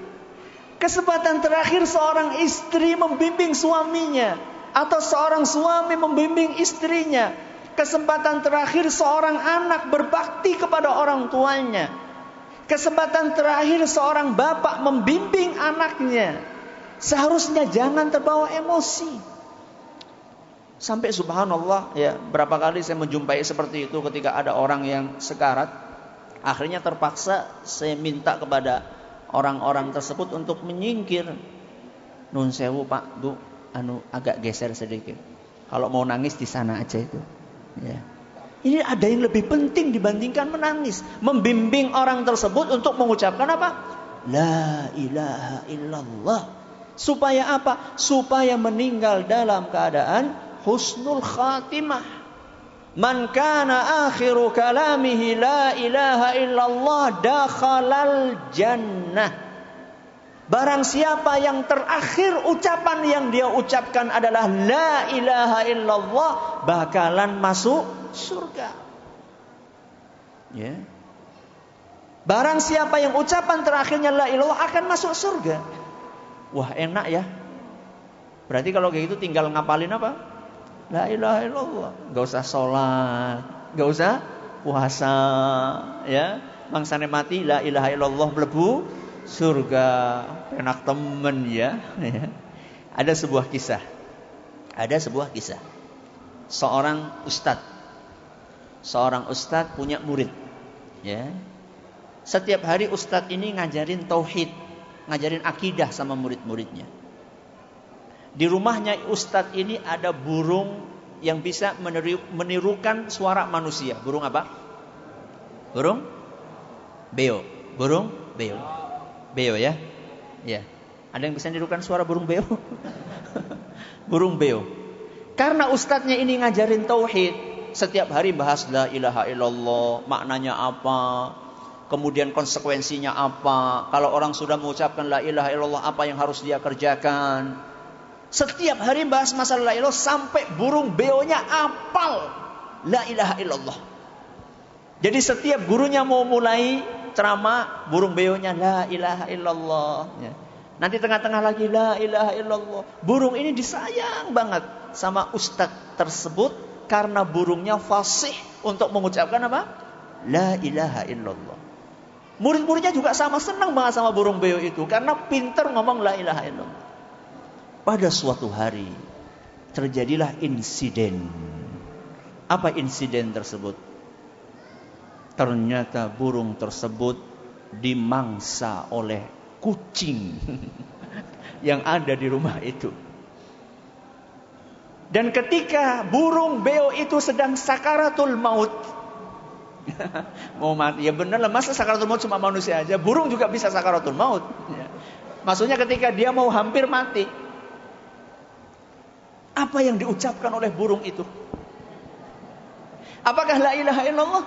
A: Kesempatan terakhir seorang istri membimbing suaminya, atau seorang suami membimbing istrinya. Kesempatan terakhir seorang anak berbakti kepada orang tuanya. Kesempatan terakhir seorang bapak membimbing anaknya. Seharusnya jangan terbawa emosi. Sampai subhanallah, ya, berapa kali saya menjumpai seperti itu ketika ada orang yang sekarat. Akhirnya terpaksa saya minta kepada orang-orang tersebut untuk menyingkir. Nun sewu Pak, Bu, agak geser sedikit. Kalau mau nangis di sana aja itu. Ya. Ini ada yang lebih penting dibandingkan menangis. Membimbing orang tersebut untuk mengucapkan apa? La ilaha illallah. Supaya apa? Supaya meninggal dalam keadaan husnul khatimah. Man kana akhiru kalamihi la ilaha illallah dakhalal jannah. Barang siapa yang terakhir ucapan yang dia ucapkan adalah la ilaha illallah, bakalan masuk surga. Ya. Barang siapa yang ucapan terakhirnya la ilaha illallah akan masuk surga. Wah, enak ya. Berarti kalau kayak gitu tinggal ngapalin apa? La ilaha illallah. Gak usah sholat, gak usah puasa, ya. Mangsane mati la ilaha illallah mlebu surga. Enak temen ya. Ada sebuah kisah. Seorang ustadz punya murid, ya. Setiap hari ustadz ini ngajarin tauhid, ngajarin akidah sama murid-muridnya. Di rumahnya ustadz ini ada burung yang bisa menirukan suara manusia. Burung apa? Burung beo. Burung beo. Beo ya? Ya. Ada yang bisa menirukan suara burung beo? Burung beo. Karena ustadznya ini ngajarin tauhid, setiap hari bahas la ilaha illallah, maknanya apa, kemudian konsekuensinya apa. Kalau orang sudah mengucapkan la ilaha illallah, apa yang harus dia kerjakan. Setiap hari bahas masalah la ilaha sampai burung beonya apal la ilaha illallah. Jadi setiap gurunya mau mulai ceramah, burung beonya la ilaha illallah. Ya. Nanti tengah-tengah lagi la ilaha illallah. Burung ini disayang banget sama ustadz tersebut karena burungnya fasih untuk mengucapkan apa? La ilaha illallah. Murid-muridnya juga sama senang banget sama burung beo itu karena pintar ngomong la ilaha illallah. Pada suatu hari terjadilah insiden. Apa insiden tersebut? Ternyata burung tersebut dimangsa oleh kucing yang ada di rumah itu. Dan ketika burung beo itu sedang sakaratul maut, mau mati, ya benar lah, masa sakaratul maut cuma manusia aja, burung juga bisa sakaratul maut. Maksudnya ketika dia mau hampir mati, apa yang diucapkan oleh burung itu? Apakah la ilaha illallah?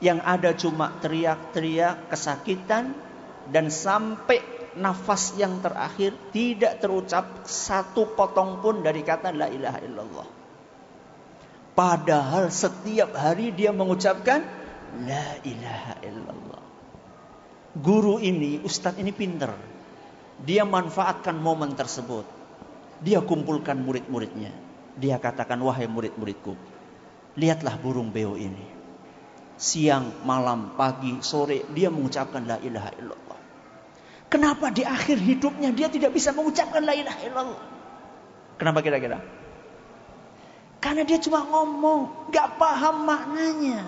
A: Yang ada cuma teriak-teriak kesakitan dan sampai nafas yang terakhir tidak terucap satu potong pun dari kata la ilaha illallah. Padahal setiap hari dia mengucapkan la ilaha illallah. Guru ini, ustadz ini pinter. Dia manfaatkan momen tersebut. Dia kumpulkan murid-muridnya. Dia katakan, wahai murid-muridku, lihatlah burung beo ini. Siang, malam, pagi, sore dia mengucapkan la ilaha illallah. Kenapa di akhir hidupnya dia tidak bisa mengucapkan la ilaha illallah? Kenapa kira-kira? Karena dia cuma ngomong, gak paham maknanya.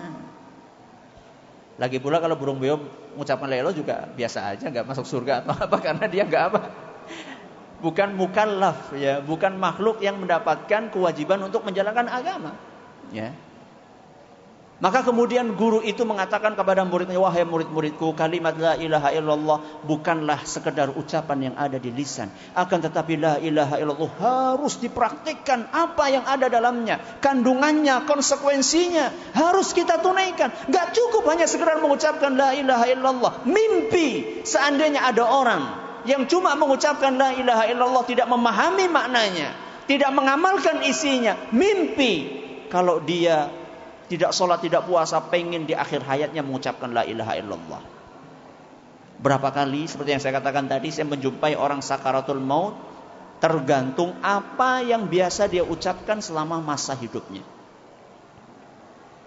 A: Lagi pula kalau burung beo mengucapkan la ilaha juga biasa aja, gak masuk surga atau apa, karena dia gak apa. Bukan mukallaf, ya, bukan makhluk yang mendapatkan kewajiban untuk menjalankan agama, ya. Maka kemudian guru itu mengatakan kepada muridnya, wahai murid-muridku, kalimat la ilaha illallah bukanlah sekedar ucapan yang ada di lisan, akan tetapi la ilaha illallah harus dipraktikkan apa yang ada dalamnya, kandungannya, konsekuensinya harus kita tunaikan. Gak cukup hanya sekedar mengucapkan la ilaha illallah. Mimpi seandainya ada orang yang cuma mengucapkan la ilaha illallah, tidak memahami maknanya, tidak mengamalkan isinya, mimpi kalau dia tidak sholat, tidak puasa, pengen di akhir hayatnya mengucapkan la ilaha illallah. Berapa kali seperti yang saya katakan tadi, saya menjumpai orang sakaratul maut, tergantung apa yang biasa dia ucapkan selama masa hidupnya.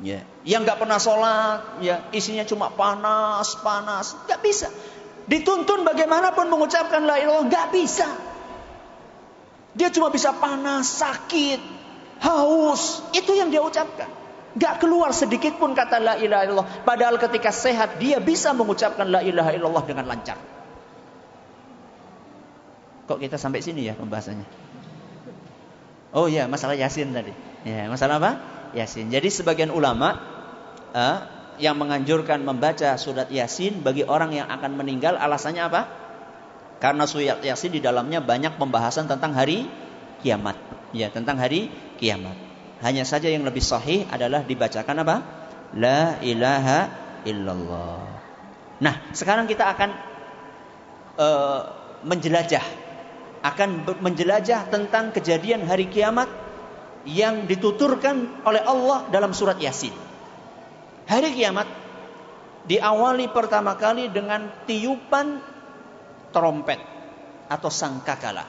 A: Ya, yang nggak pernah sholat, ya isinya cuma panas, nggak bisa. Dituntun bagaimanapun mengucapkan la ilaha illallah, nggak bisa. Dia cuma bisa panas, sakit, haus, itu yang dia ucapkan. Gak keluar sedikit pun kata la ilaha illallah. Padahal ketika sehat dia bisa mengucapkan la ilaha illallah dengan lancar. Kok kita sampai sini ya pembahasannya? Oh ya, masalah Yasin tadi. Ya, masalah apa? Yasin. Jadi sebagian ulama yang menganjurkan membaca surat Yasin bagi orang yang akan meninggal, alasannya apa? Karena surat Yasin di dalamnya banyak pembahasan tentang hari kiamat. Ya, tentang hari kiamat. Hanya saja yang lebih sahih adalah dibacakan apa? La ilaha illallah. Nah, sekarang kita akan menjelajah tentang kejadian hari kiamat yang dituturkan oleh Allah dalam surat Yasin. Hari kiamat diawali pertama kali dengan tiupan trompet atau sangkakala.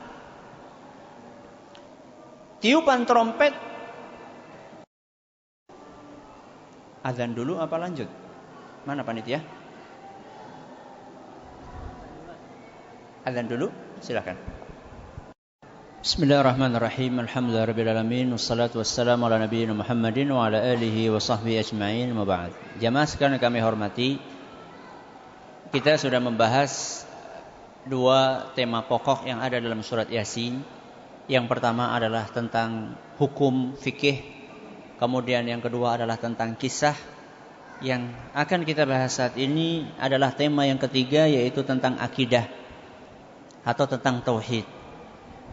A: Tiupan trompet. Azan dulu apa lanjut? Mana panitia? Azan dulu, silakan. Bismillahirrahmanirrahim. Alhamdulillahirabbil alamin, wassalatu wassalamu ala nabiyina Muhammadin wa ala alihi wa sahbihi ajma'in, ma ba'd. Jamaah sekalian kami hormati, kita sudah membahas dua tema pokok yang ada dalam surat Yasin. Yang pertama adalah tentang hukum fikih. Kemudian yang kedua adalah tentang kisah. Yang akan kita bahas saat ini adalah tema yang ketiga, yaitu tentang akidah atau tentang tauhid.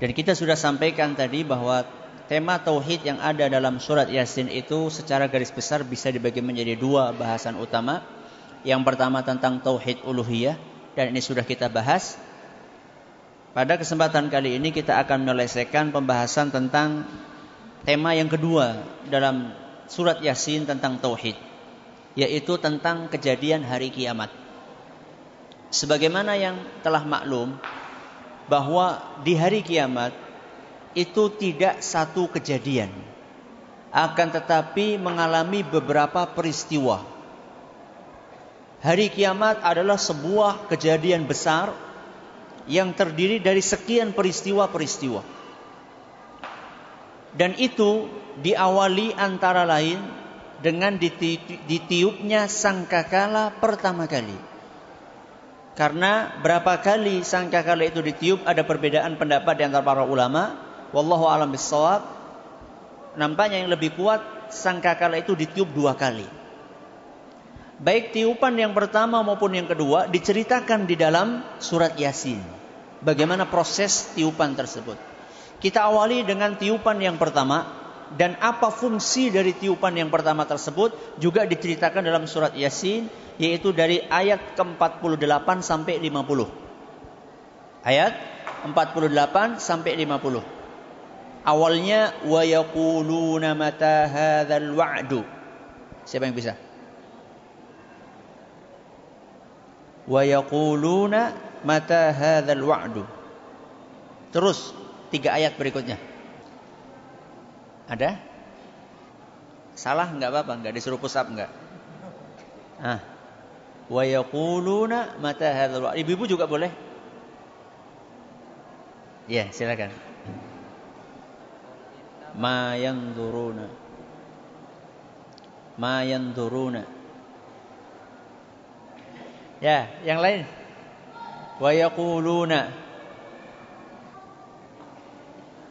A: Dan kita sudah sampaikan tadi bahwa tema tauhid yang ada dalam surat Yasin itu secara garis besar bisa dibagi menjadi dua bahasan utama. Yang pertama tentang tauhid uluhiyah, dan ini sudah kita bahas. Pada kesempatan kali ini kita akan menyelesaikan pembahasan tentang tema yang kedua dalam surat Yasin tentang tauhid, yaitu tentang kejadian hari kiamat. Sebagaimana yang telah maklum bahwa di hari kiamat itu tidak satu kejadian, akan tetapi mengalami beberapa peristiwa. Hari kiamat adalah sebuah kejadian besar yang terdiri dari sekian peristiwa-peristiwa. Dan itu diawali antara lain dengan ditiupnya sangkakala pertama kali. Karena berapa kali sangkakala itu ditiup ada perbedaan pendapat di antara para ulama. Wallahu a'lam bishawab. Nampaknya yang lebih kuat sangkakala itu ditiup 2 kali. Baik tiupan yang pertama maupun yang kedua diceritakan di dalam surat Yasin. Bagaimana proses tiupan tersebut? Kita awali dengan tiupan yang pertama, dan apa fungsi dari tiupan yang pertama tersebut juga diceritakan dalam surat Yasin, yaitu dari ayat ke-48 sampai 50. Ayat 48 sampai 50. Awalnya wa yaquluna mata hadzal wa'du. Siapa yang bisa? Wa yaquluna mata hadzal wa'du. Terus 3 ayat berikutnya. Ada? Salah enggak apa-apa, enggak disuruh push up enggak? Wa yaquluna mata hadzal wa'du. Ibu-ibu juga boleh? Ya, silakan. Ma yanzuruna. Ma yanzuruna. Ya, yang lain. Wa yaquluna.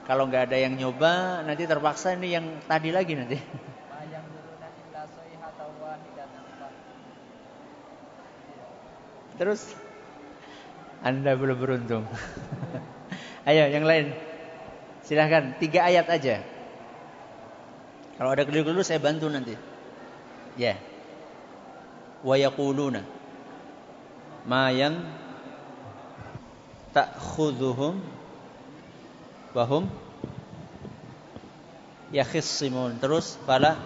A: Kalau enggak ada yang nyoba, nanti terpaksa ini yang tadi lagi nanti. Ma yanzuruna illa sayhatan wahidatan. Terus Anda belum beruntung. Ayo yang lain. Silahkan 3 ayat aja. Kalau ada keliru-keliru saya bantu nanti. Ya. Wa yaquluna ma yang ta'khudhuhum wa hum yakhissimun. Terus fala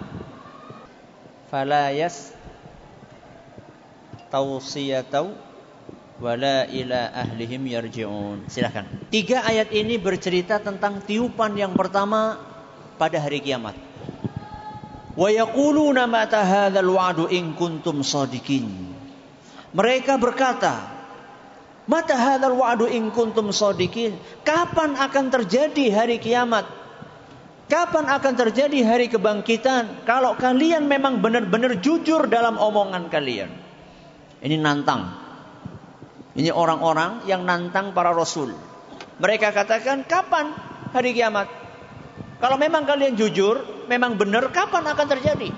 A: yas tawsiyatau wala ila ahlihim yarji'un. Silakan. 3 ayat ini bercerita tentang tiupan yang pertama pada hari kiamat. Wa yaquluna mata hadzal wa'du in kuntum shadiqin. Mereka berkata, mata hadzal wa'du in kuntum shadiqin. Kapan akan terjadi hari kiamat? Kapan akan terjadi hari kebangkitan? Kalau kalian memang benar-benar jujur dalam omongan kalian. Ini nantang. Ini orang-orang yang nantang para rasul. Mereka katakan, kapan hari kiamat? Kalau memang kalian jujur, memang benar, kapan akan terjadi?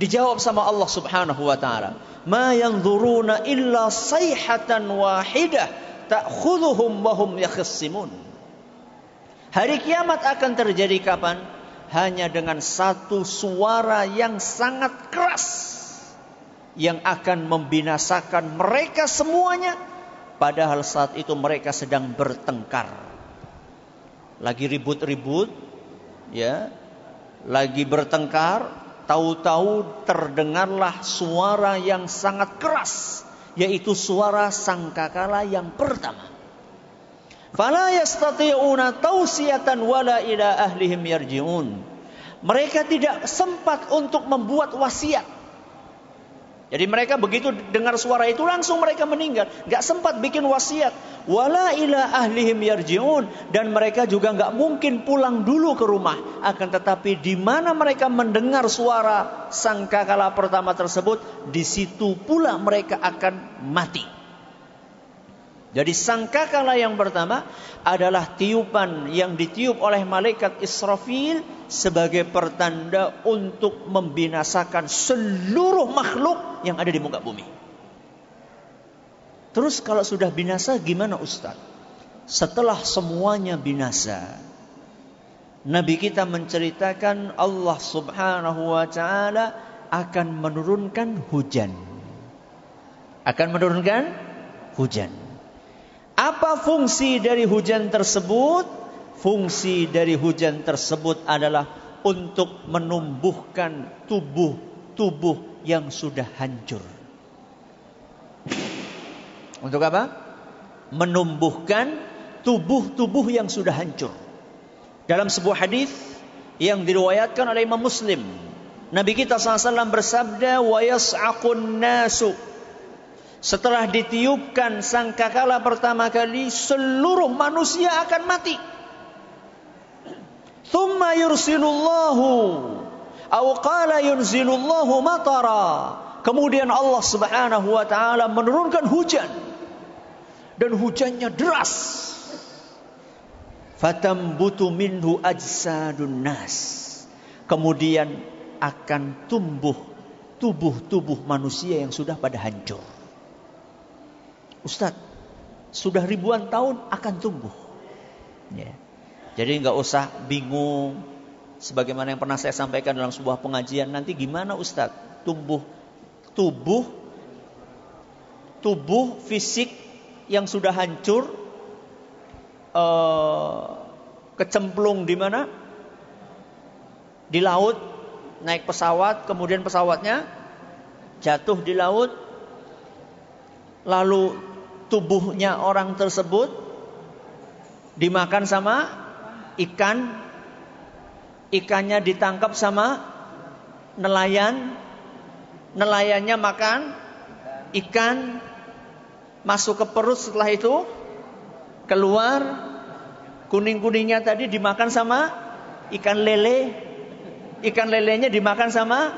A: Dijawab sama Allah Subhanahu wa taala, "Ma yanzuruna illa sayhatan wahidah ta'khudhuhum wa hum yakhissimun." Hari kiamat akan terjadi kapan? Hanya dengan satu suara yang sangat keras yang akan membinasakan mereka semuanya, padahal saat itu mereka sedang bertengkar. Lagi ribut-ribut, ya, lagi bertengkar, tahu-tahu terdengarlah suara yang sangat keras, yaitu suara sangkakala yang pertama. Fala yastati'una tausiyatan wala ila ahlihim yarji'un. Mereka tidak sempat untuk membuat wasiat. Jadi mereka begitu dengar suara itu langsung mereka meninggal, enggak sempat bikin wasiat. Wala ila ahlihim yarji'un, dan mereka juga enggak mungkin pulang dulu ke rumah. Akan tetapi di mana mereka mendengar suara sangkakala pertama tersebut, di situ pula mereka akan mati. Jadi sangkakala yang pertama adalah tiupan yang ditiup oleh malaikat Israfil sebagai pertanda untuk membinasakan seluruh makhluk yang ada di muka bumi. Terus kalau sudah binasa gimana Ustaz? Setelah semuanya binasa, Nabi kita menceritakan Allah Subhanahu wa taala akan menurunkan hujan. Akan menurunkan hujan. Apa fungsi dari hujan tersebut? Fungsi dari hujan tersebut adalah untuk menumbuhkan tubuh yang sudah hancur. Untuk apa? Menumbuhkan tubuh yang sudah hancur. Dalam sebuah hadis yang diriwayatkan oleh Imam Muslim, Nabi kita SAW bersabda, "Wa yas'aqun nasu." Setelah ditiupkan sangkakala pertama kali, seluruh manusia akan mati. Thumma yursilullahu aw qala yunzilullahu matara. Kemudian Allah Subhanahu wa taala menurunkan hujan. Dan hujannya deras. Fatambutu minhu ajsadun nas. Kemudian akan tumbuh tubuh manusia yang sudah pada hancur. Ustaz, sudah ribuan tahun akan tumbuh. Ya. Jadi enggak usah bingung. Sebagaimana yang pernah saya sampaikan dalam sebuah pengajian, nanti gimana Ustaz? Tubuh fisik yang sudah hancur kecemplung di mana? Di laut, naik pesawat, kemudian pesawatnya jatuh di laut, lalu tubuhnya orang tersebut dimakan sama ikan, ikannya ditangkap sama nelayan, nelayannya makan ikan, masuk ke perut, setelah itu keluar, kuning-kuningnya tadi dimakan sama ikan lele, ikan lelenya dimakan sama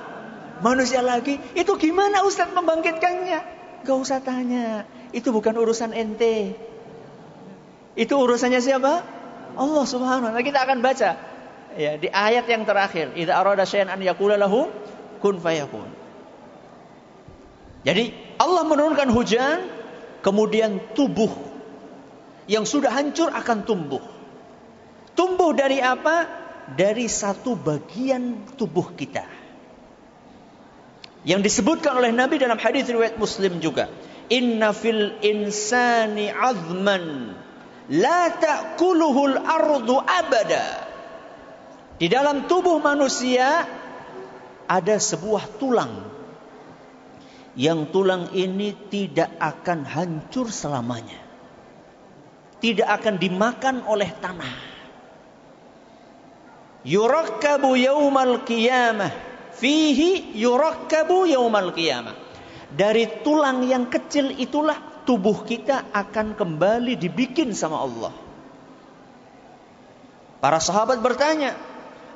A: manusia lagi. Itu gimana Ustaz membangkitkannya? Gak usah tanya, itu bukan urusan ente, itu urusannya siapa? Allah Subhanahu wa ta'ala. Kita akan baca ya di ayat yang terakhir, idza arada syai'an an yaqula lahu kun fayakun. Jadi Allah menurunkan hujan, kemudian tubuh yang sudah hancur akan tumbuh. Tumbuh dari apa? Dari satu bagian tubuh kita, yang disebutkan oleh Nabi dalam hadis riwayat Muslim juga, inna fil insani azman la ta'kuluhul ardu abada. Di dalam tubuh manusia ada sebuah tulang, yang tulang ini tidak akan hancur selamanya, tidak akan dimakan oleh tanah. Yurakkabu yaumal qiyamah, fihi yurakkabu yaumal qiyamah. Dari tulang yang kecil itulah tubuh kita akan kembali dibikin sama Allah. Para sahabat bertanya,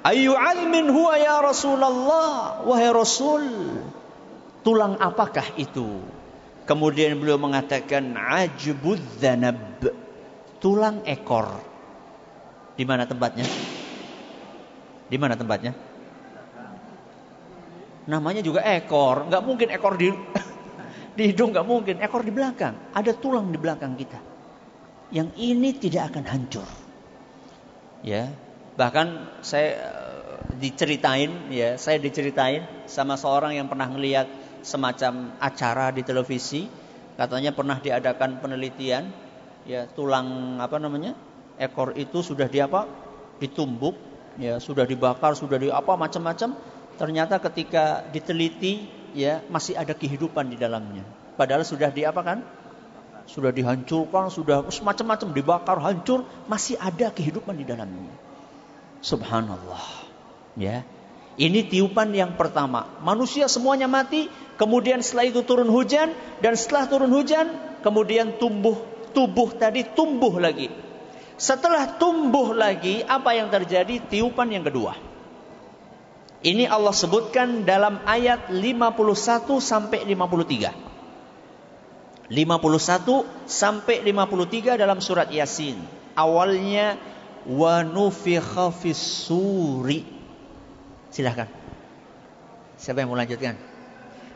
A: ayyu azmin huwa ya Rasulullah, wahai Rasul, tulang apakah itu? Kemudian beliau mengatakan ajbudz dzanab, tulang ekor. Di mana tempatnya? Di mana tempatnya? Namanya juga ekor, nggak mungkin ekor di hidung, nggak mungkin. Ekor di belakang, ada tulang di belakang kita. Yang ini tidak akan hancur. Ya, bahkan saya diceritain sama seorang yang pernah melihat semacam acara di televisi, katanya pernah diadakan penelitian, ya tulang ekor itu sudah ditumbuk, ya sudah dibakar, sudah macam-macam. Ternyata ketika diteliti, ya masih ada kehidupan di dalamnya. Padahal sudah sudah dihancurkan, sudah macam-macam dibakar, hancur, masih ada kehidupan di dalamnya. Subhanallah. Ya. Ini tiupan yang pertama. Manusia semuanya mati, kemudian setelah itu turun hujan, dan setelah turun hujan, kemudian tubuh tadi tumbuh lagi. Setelah tumbuh lagi, apa yang terjadi? Tiupan yang kedua. Ini Allah sebutkan dalam ayat 51 sampai 53. 51 sampai 53 dalam surat Yasin. Awalnya wa nufikha fis suri. Silahkan. Siapa yang mau lanjutkan?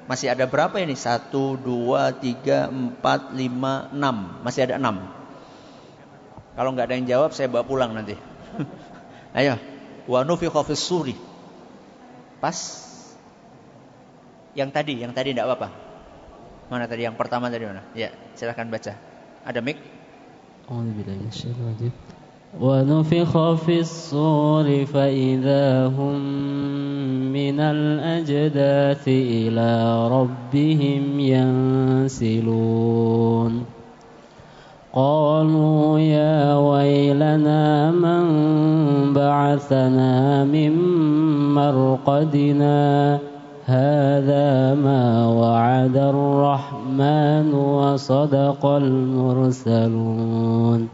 A: Masih ada berapa ini? 1, 2, 3, 4, 5, 6. Masih ada 6. Kalau nggak ada yang jawab, saya bawa pulang nanti. Ayo. Wa nufikha fis suri. Pas. Yang tadi enggak apa-apa. Mana tadi yang pertama tadi mana? Ya, silakan baca. Ada mic.
B: Wa nufikha fis suri fa idza hum minal ajdathi ila rabbihim yansilun. Qalu ya waylana man ba'athana min marqadina hadza ma wa'ada ar-rahman wa sadaqal mursalun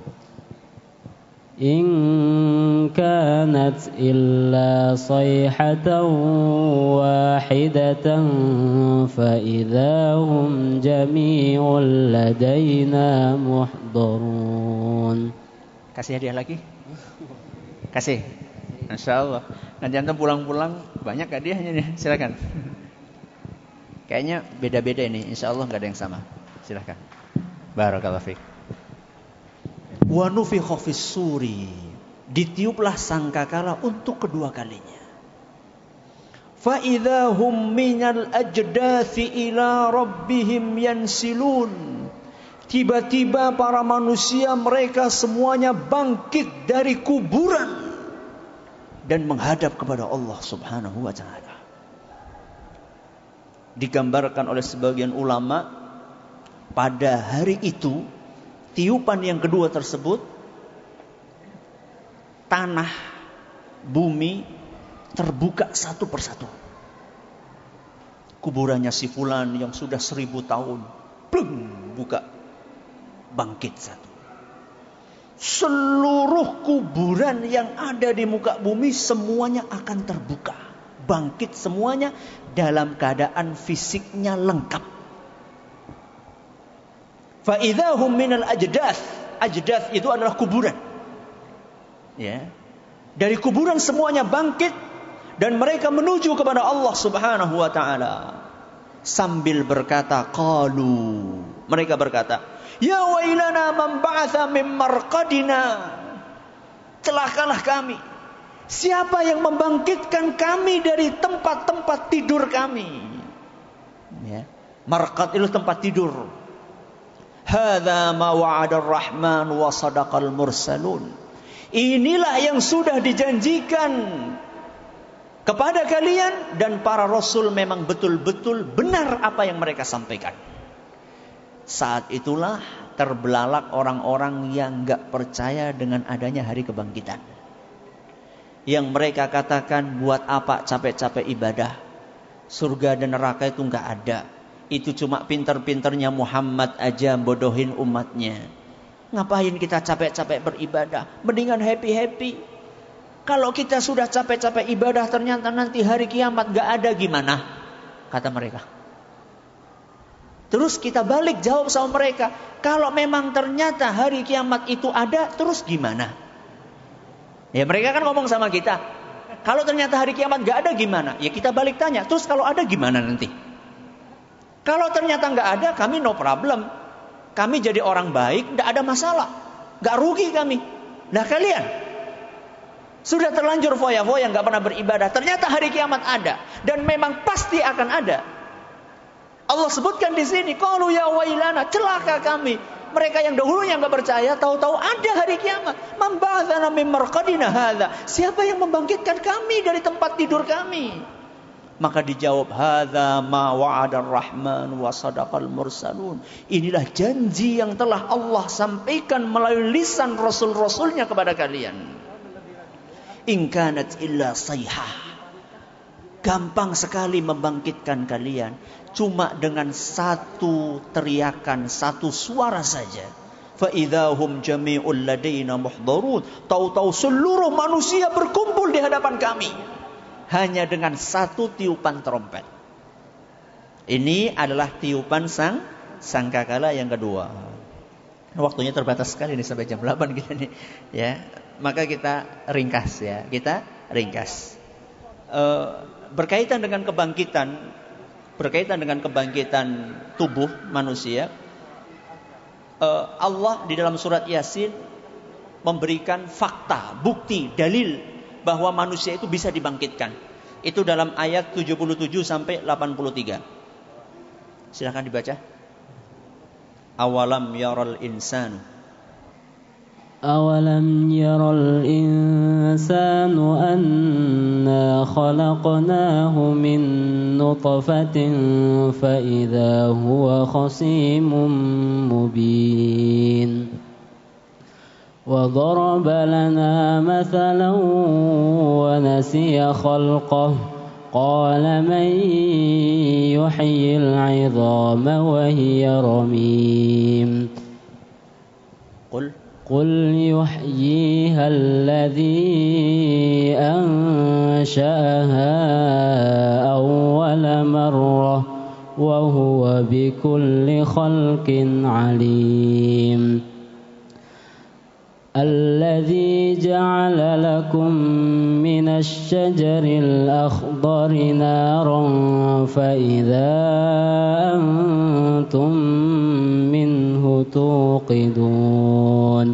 B: in kanat illa sayhatan wahidatan fa idza hum jami'un ladaina muhdharun.
A: Kasih hadiah lagi? Kasih. Insyaallah. Nanti antum pulang-pulang banyak hadiahnya nih. Silakan. Kayaknya beda-beda ini. Insyaallah enggak ada yang sama. Silakan. Barakallahu fiik. Wa nufikha fis suri, ditiuplah sangkakala untuk kedua kalinya. Fa idza hum minal ajdathi ila rabbihim yansilun, Tiba-tiba para manusia mereka semuanya bangkit dari kuburan dan menghadap kepada Allah Subhanahu wa ta'ala. Digambarkan oleh sebagian ulama, pada hari itu tiupan yang kedua tersebut, tanah, bumi terbuka satu persatu. Kuburannya si fulan yang sudah 1000 tahun, plung, buka, bangkit satu. Seluruh kuburan yang ada di muka bumi semuanya akan terbuka, bangkit semuanya dalam keadaan fisiknya lengkap. Fa idzahum minal ajdath. Ajdath itu adalah kuburan. Ya. Dari kuburan semuanya bangkit dan mereka menuju kepada Allah Subhanahu wa taala sambil berkata, qalu, mereka berkata, ya wailana man ba'atha min marqadina. Celakalah kami. Siapa yang membangkitkan kami dari tempat-tempat tidur kami? Ya. Marqad itu tempat tidur. Hadza ma wa'ada ar-rahman wa sadaqal mursalun. Inilah yang sudah dijanjikan kepada kalian dan para rasul memang betul-betul benar apa yang mereka sampaikan. Saat itulah terbelalak orang-orang yang gak percaya dengan adanya hari kebangkitan. Yang mereka katakan, buat apa capek-capek ibadah? Surga dan neraka itu gak ada. Itu cuma pinter-pinternya Muhammad aja bodohin umatnya. Ngapain kita capek-capek beribadah? Mendingan happy-happy. Kalau kita sudah capek-capek ibadah ternyata nanti hari kiamat gak ada, gimana? Kata mereka. Terus kita balik jawab sama mereka, kalau memang ternyata hari kiamat itu ada, terus gimana? Ya mereka kan ngomong sama kita, kalau ternyata hari kiamat gak ada gimana? Ya kita balik tanya, terus kalau ada gimana nanti? Kalau ternyata gak ada, kami no problem. Kami jadi orang baik, gak ada masalah. Gak rugi kami. Nah kalian sudah terlanjur foya-foya gak pernah beribadah, ternyata hari kiamat ada dan memang pasti akan ada. Allah sebutkan di sini, qalu ya wailana, celaka kami. Mereka yang dahulunya enggak percaya, tahu-tahu ada hari kiamat. Man ba'atsana min marqadina hadza. Siapa yang membangkitkan kami dari tempat tidur kami? Maka dijawab, hadza ma wa'ada ar-rahman wa sadaqal mursalun. Inilah janji yang telah Allah sampaikan melalui lisan rasul-rasulnya kepada kalian. In kanat illa sayhah. Gampang sekali membangkitkan kalian. Cuma dengan satu teriakan, satu suara saja. Fa idzahum jami'ul ladaina muhdharun. Tahu-tahu seluruh manusia berkumpul di hadapan kami. Hanya dengan satu tiupan trompet. Ini adalah tiupan sangkakala yang kedua. Waktunya terbatas sekali ini sampai jam 8 kita nih, ya. Maka kita ringkas ya. Kita ringkas. Berkaitan dengan kebangkitan tubuh manusia, Allah di dalam surat Yasin memberikan fakta, bukti, dalil bahwa manusia itu bisa dibangkitkan. Itu dalam ayat 77 sampai 83. Silakan dibaca. Awalam yaral insanu.
B: أَوَلَمْ يَرَ الْإِنسَانُ أَنَّا خَلَقْنَاهُ مِنْ نُطْفَةٍ فَإِذَا هُوَ خَصِيمٌ مُبِينٌ وَضَرَبَ لَنَا مَثَلًا وَنَسِيَ خَلْقَهُ قَالَ مَنْ يُحْيِي الْعِظَامَ وَهِيَ رَمِيمٌ قل يحييها الذي أنشأها أول مرة وهو بكل خلق عليم الذي جعل لكم من الشجر الأخضر نارا فإذا أنتم منه توقدون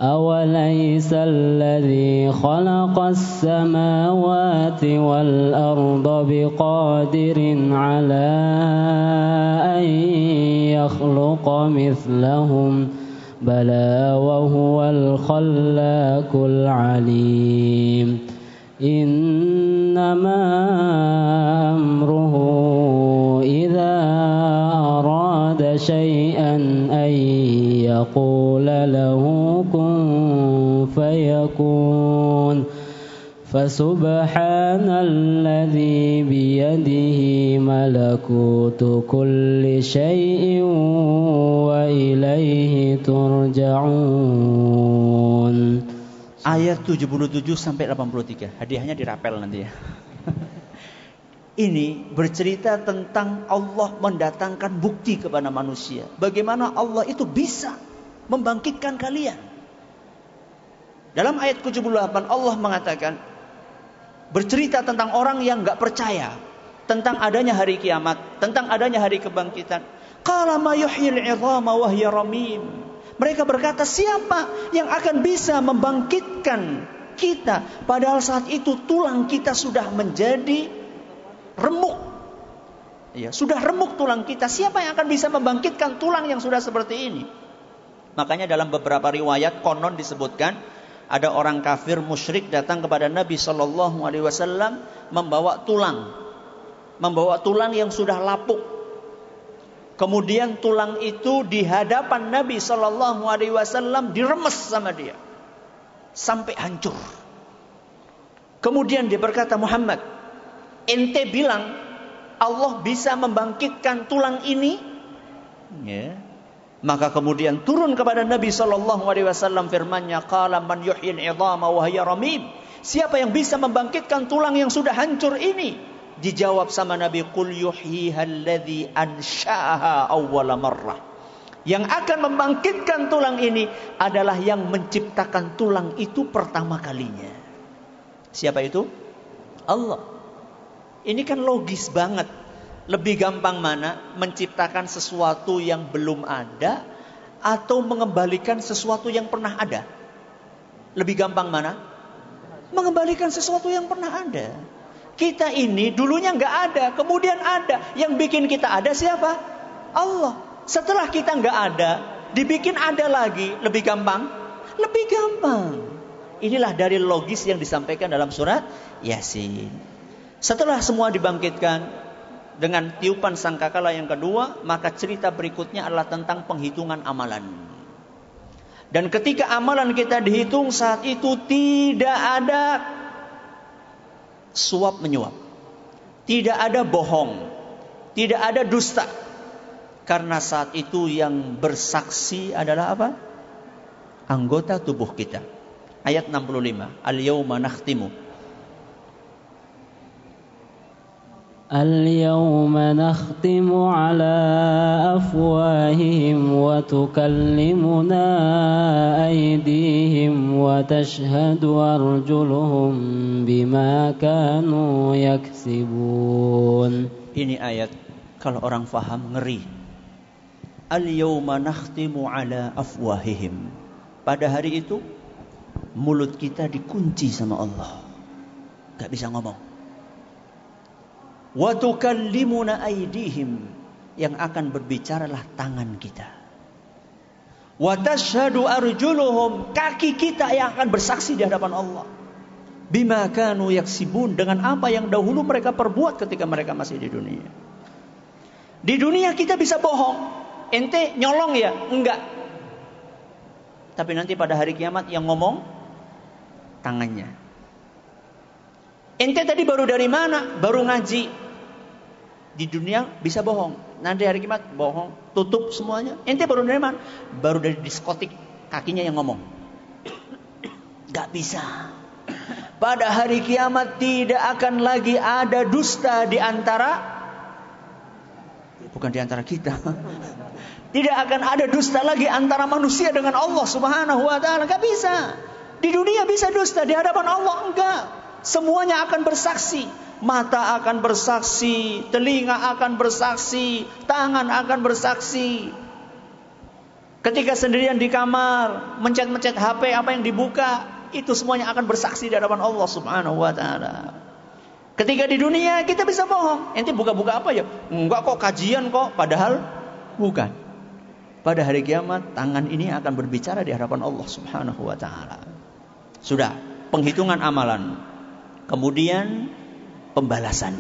B: أوليس الذي خلق السماوات والأرض بقادر على أن يخلق مثلهم بلى وهو الخلاق العليم إنما أمره إذا أراد شيئا أن يقول له كن فيكون فسبحان الذي بيده ملكوت كل شيء وإليه ترجعون.
A: Ayat 77 sampai 83. Hadiahnya dirapel nanti ya. Ini bercerita tentang Allah mendatangkan bukti kepada manusia. Bagaimana Allah itu bisa membangkitkan kalian. Dalam ayat 78 Allah mengatakan, bercerita tentang orang yang gak percaya tentang adanya hari kiamat, tentang adanya hari kebangkitan. Qala ma yuhyil 'idhama wa hiya ramim. Mereka berkata, siapa yang akan bisa membangkitkan kita padahal saat itu tulang kita sudah menjadi remuk. Ya, sudah remuk tulang kita. Siapa yang akan bisa membangkitkan tulang yang sudah seperti ini? Makanya dalam beberapa riwayat konon disebutkan ada orang kafir musyrik datang kepada Nabi SAW membawa tulang yang sudah lapuk. Kemudian tulang itu di hadapan Nabi SAW diremes sama dia sampai hancur. Kemudian dia berkata, Muhammad, ente bilang Allah bisa membangkitkan tulang ini? Ya. Maka kemudian turun kepada Nabi SAW firman-Nya, qala man yuhyil 'idhama wa hiya ramim. Siapa yang bisa membangkitkan tulang yang sudah hancur ini? Dijawab sama Nabi, qul yuhyiha alladhi ansha'aha awwala marrah. Yang akan membangkitkan tulang ini adalah yang menciptakan tulang itu pertama kalinya. Siapa itu? Allah. Ini kan logis banget. Lebih gampang mana? Menciptakan sesuatu yang belum ada atau mengembalikan sesuatu yang pernah ada? Lebih gampang mana? Mengembalikan sesuatu yang pernah ada. Kita ini dulunya nggak ada, kemudian ada. Yang bikin kita ada siapa? Allah. Setelah kita nggak ada, dibikin ada lagi. Lebih gampang? Lebih gampang. Inilah dari logis yang disampaikan dalam surat Yasin. Setelah semua dibangkitkan dengan tiupan sangkakala yang kedua, maka cerita berikutnya adalah tentang penghitungan amalan. Dan ketika amalan kita dihitung, saat itu tidak ada suap menyuap, tidak ada bohong, tidak ada dusta. Karena saat itu yang bersaksi adalah apa? Anggota tubuh kita. Ayat 65. Al-yawma nakhtimu.
B: اليوم نختم على أفواههم وتكلمنا أيديهم وتشهد أرجلهم بما كانوا يكسبون.
A: Ini ayat kalau orang faham ngeri. Al-yawma nakhtimu ala afwahihim. Pada hari itu mulut kita dikunci sama Allah, gak bisa ngomong. Wa tukallimuna aydihim, yang akan berbicaralah tangan kita. Wa tashhadu arjuluhum, kaki kita yang akan bersaksi di hadapan Allah. Bima kanu yaksibun, dengan apa yang dahulu mereka perbuat ketika mereka masih di dunia. Di dunia kita bisa bohong. Ente nyolong ya? Enggak. Tapi nanti pada hari kiamat yang ngomong tangannya. Ente tadi baru dari mana? Baru ngaji. Di dunia bisa bohong. Nanti hari kiamat bohong, tutup semuanya. Ente baru dari mana? Baru dari diskotik, kakinya yang ngomong. Gak bisa. Pada hari kiamat tidak akan lagi ada dusta di antara, bukan di antara kita. Tidak akan ada dusta lagi antara manusia dengan Allah Subhanahu wa ta'ala. Gak bisa. Di dunia bisa dusta, di hadapan Allah enggak. Semuanya akan bersaksi. Mata akan bersaksi, telinga akan bersaksi, tangan akan bersaksi. Ketika sendirian di kamar, mencet-mencet HP, apa yang dibuka, itu semuanya akan bersaksi di hadapan Allah Subhanahu wa taala. Ketika di dunia kita bisa bohong. Ente buka-buka apa ya? Enggak kok, kajian kok, padahal bukan. Pada hari kiamat tangan ini akan berbicara di hadapan Allah Subhanahu wa taala. Sudah, penghitungan amalan. Kemudian pembalasan.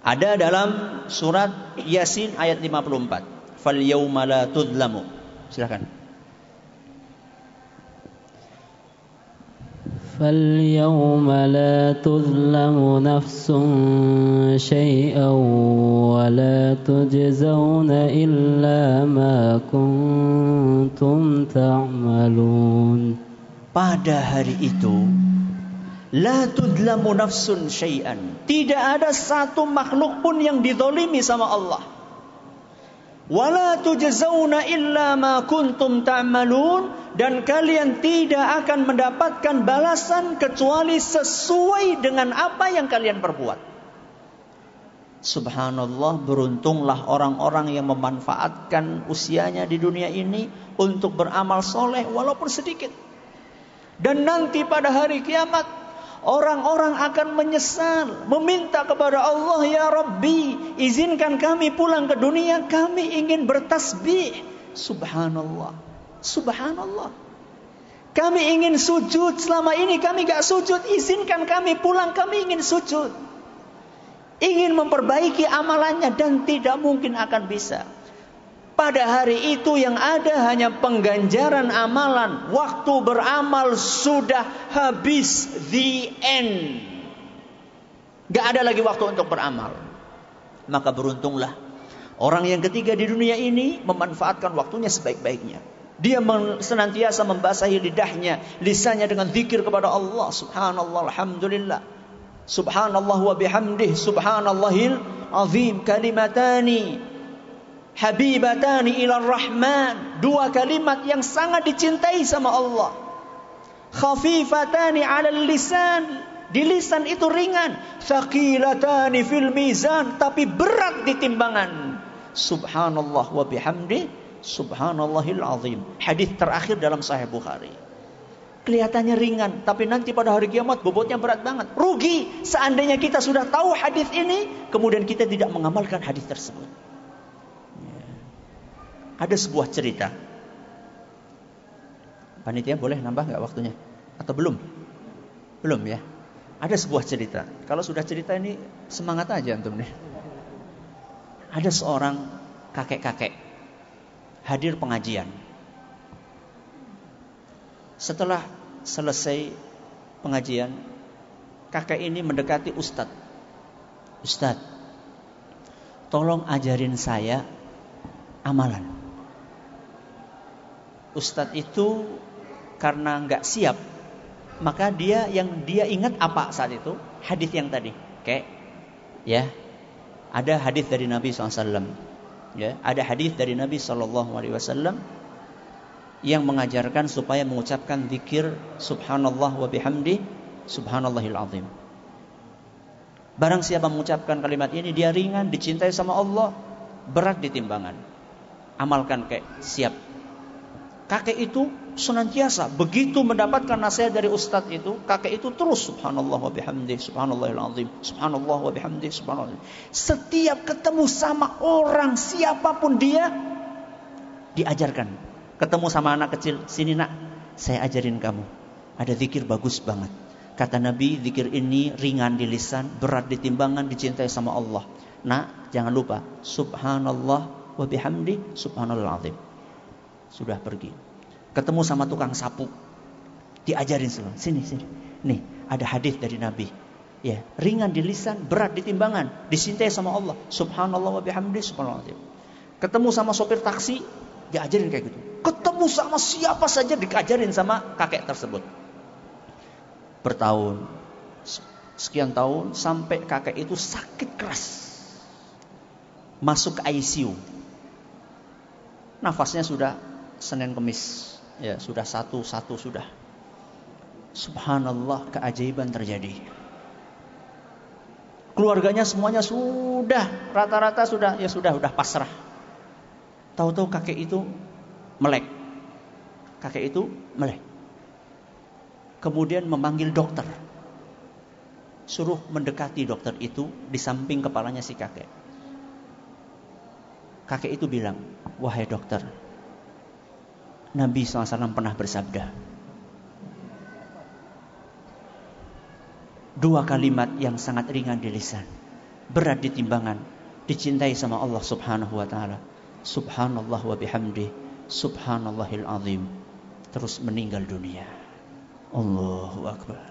A: Ada dalam surat Yasin ayat 54. Fal yauma la tudlamu. Silakan.
B: Fal yauma la tudlamu nafsun syai'an wa la tujzauna illa ma kuntum ta'malun.
A: Pada hari itu la tudlamu nafsun syai'an. Tidak ada satu makhluk pun yang dizalimi sama Allah. Wala tujzauna illa ma kuntum ta'malun. Dan kalian tidak akan mendapatkan balasan kecuali sesuai dengan apa yang kalian perbuat. Subhanallah, beruntunglah orang-orang yang memanfaatkan usianya di dunia ini untuk beramal soleh walaupun sedikit. Dan nanti pada hari kiamat orang-orang akan menyesal, meminta kepada Allah, ya Rabbi, izinkan kami pulang ke dunia, kami ingin bertasbih. Subhanallah, subhanallah. Kami ingin sujud, selama ini kami gak sujud, izinkan kami pulang, kami ingin sujud. Ingin memperbaiki amalannya dan tidak mungkin akan bisa. Pada hari itu yang ada hanya pengganjaran amalan. Waktu beramal sudah habis. The end. Gak ada lagi waktu untuk beramal. Maka beruntunglah orang yang ketika di dunia ini memanfaatkan waktunya sebaik-baiknya. Dia senantiasa membasahi lidahnya, lisannya dengan zikir kepada Allah. Subhanallah, alhamdulillah. Subhanallah wa bihamdih, subhanallahil azim. Kalimatani habibatani ilar rahman. Dua kalimat yang sangat dicintai sama Allah. Khafifatani alal lisan. Di lisan itu ringan. Thaqilatani fil mizan. Tapi berat di timbangan. Subhanallah wa bihamdih, subhanallahil azim. Hadis terakhir dalam Sahih Bukhari. Kelihatannya ringan, tapi nanti pada hari kiamat bobotnya berat banget. Rugi seandainya kita sudah tahu hadis ini, kemudian kita tidak mengamalkan hadis tersebut. Ada sebuah cerita. Panitia boleh nambah nggak waktunya? Atau belum? Belum ya. Ada sebuah cerita. Kalau sudah cerita ini semangat aja antum nih. Ada seorang kakek-kakek hadir pengajian. Setelah selesai pengajian, kakek ini mendekati ustadz. Ustadz, tolong ajarin saya amalan. Ustadz itu karena nggak siap, maka dia ingat apa saat itu? Hadis yang tadi, kayak ya, ada hadis dari Nabi SAW. Ya, ada hadis dari Nabi SAW yang mengajarkan supaya mengucapkan zikir subhanallah wa bihamdi subhanallahil azim. Barang siapa mengucapkan kalimat ini, dia ringan, dicintai sama Allah, berat di timbangan. Amalkan kayak siap. Kakek itu senantiasa begitu mendapatkan nasihat dari ustadz itu, kakek itu terus subhanallah wa bihamdi subhanallahil azim, subhanallah wa bihamdi subhanallah. Setiap ketemu sama orang siapapun dia, diajarkan. Ketemu sama anak kecil, sini nak, saya ajarin kamu. Ada zikir bagus banget. Kata Nabi, zikir ini ringan di lisan, berat di timbangan, dicintai sama Allah. Nak, jangan lupa, subhanallah wa bihamdi subhanallahil azim. Sudah pergi. Ketemu sama tukang sapu, diajarin semua. Sini. Nih, ada hadis dari Nabi. Ya, ringan di lisan, berat di timbangan, dicintai sama Allah. Subhanallah wa bihamdi subhanallahil azim. Ketemu sama sopir taksi, diajarin kayak gitu. Ketemu sama siapa saja diajarin sama kakek tersebut. Bertahun, sekian tahun, sampai kakek itu sakit keras, masuk ke ICU. Nafasnya sudah Senin Kemis, ya sudah satu sudah. Subhanallah, keajaiban terjadi. Keluarganya semuanya sudah rata-rata sudah pasrah. Tahu-tahu kakek itu melek. Kakek itu melek. Kemudian memanggil dokter. Suruh mendekati dokter itu di samping kepalanya si kakek. Kakek itu bilang, wahai dokter, Nabi SAW pernah bersabda, 2 kalimat yang sangat ringan di lisan, berat di timbangan, dicintai sama Allah Subhanahu wa ta'ala. Subhanallah wa bihamdih, subhanallahil azim. Terus meninggal dunia. Allahu Akbar.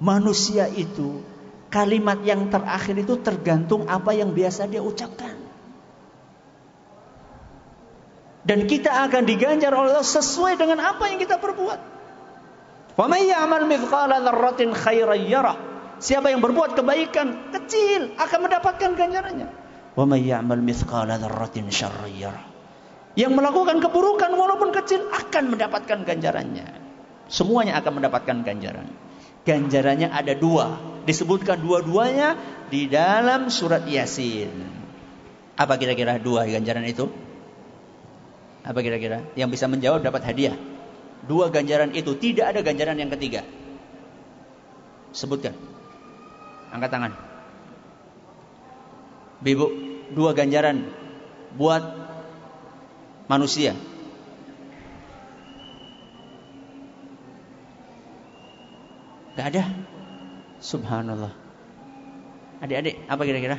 A: Manusia itu, kalimat yang terakhir itu tergantung apa yang biasa dia ucapkan. Dan kita akan diganjar oleh Allah sesuai dengan apa yang kita perbuat. Wa may ya'mal mithqala dzarratin khairan yarah. Siapa yang berbuat kebaikan kecil akan mendapatkan ganjarannya. Wa may ya'mal mithqala dzarratin syarran yarah. Yang melakukan keburukan walaupun kecil akan mendapatkan ganjarannya. Semuanya akan mendapatkan ganjaran. Ganjarannya ada 2. Disebutkan dua-duanya di dalam surat Yasin. Apa kira-kira 2 ganjaran itu? Apa kira-kira? Yang bisa menjawab dapat hadiah. 2 ganjaran itu, tidak ada ganjaran yang ketiga. Sebutkan. Angkat tangan. Bibu, 2 ganjaran buat manusia. Gak ada. Subhanallah. Adik-adik, apa kira-kira?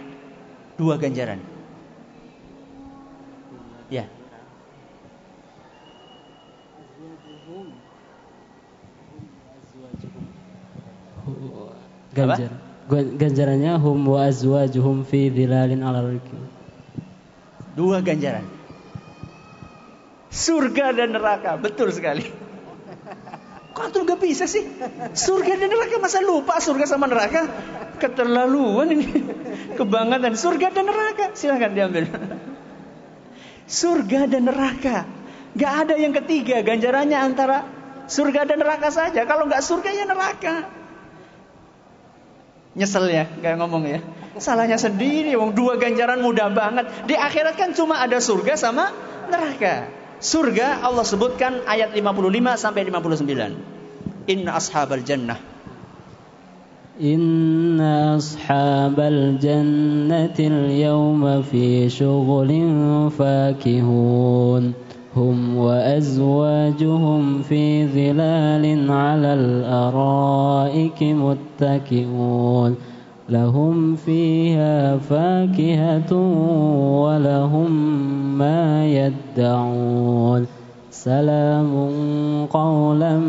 A: 2 ganjaran. Ya.
B: Ganjarannya hum wa azwajuhum fi dhilalin 'alal arki.
A: 2 ganjaran. Surga dan neraka, betul sekali. Kok antum gak bisa sih? Surga dan neraka, masa lupa surga sama neraka? Keterlaluan ini. Kebangetan. Surga dan neraka, silakan diambil. Surga dan neraka, gak ada yang ketiga. Ganjarannya antara surga dan neraka saja. Kalau gak surga ya neraka. Nyesel ya, gak ngomong ya. Salahnya sendiri, 2 ganjaran mudah banget. Di akhirat kan cuma ada surga sama neraka. Surga Allah sebutkan ayat 55 sampai 59. Inna ashabal jannah.
B: Inna ashabal jannati al-yawma fi syughulin fakihun. Hum wa azwajuhum fi dhilalin 'alal araiki muttaki'un. Lahum fiha fakihatun wa lahum ma yadda'un. Salamun qawlan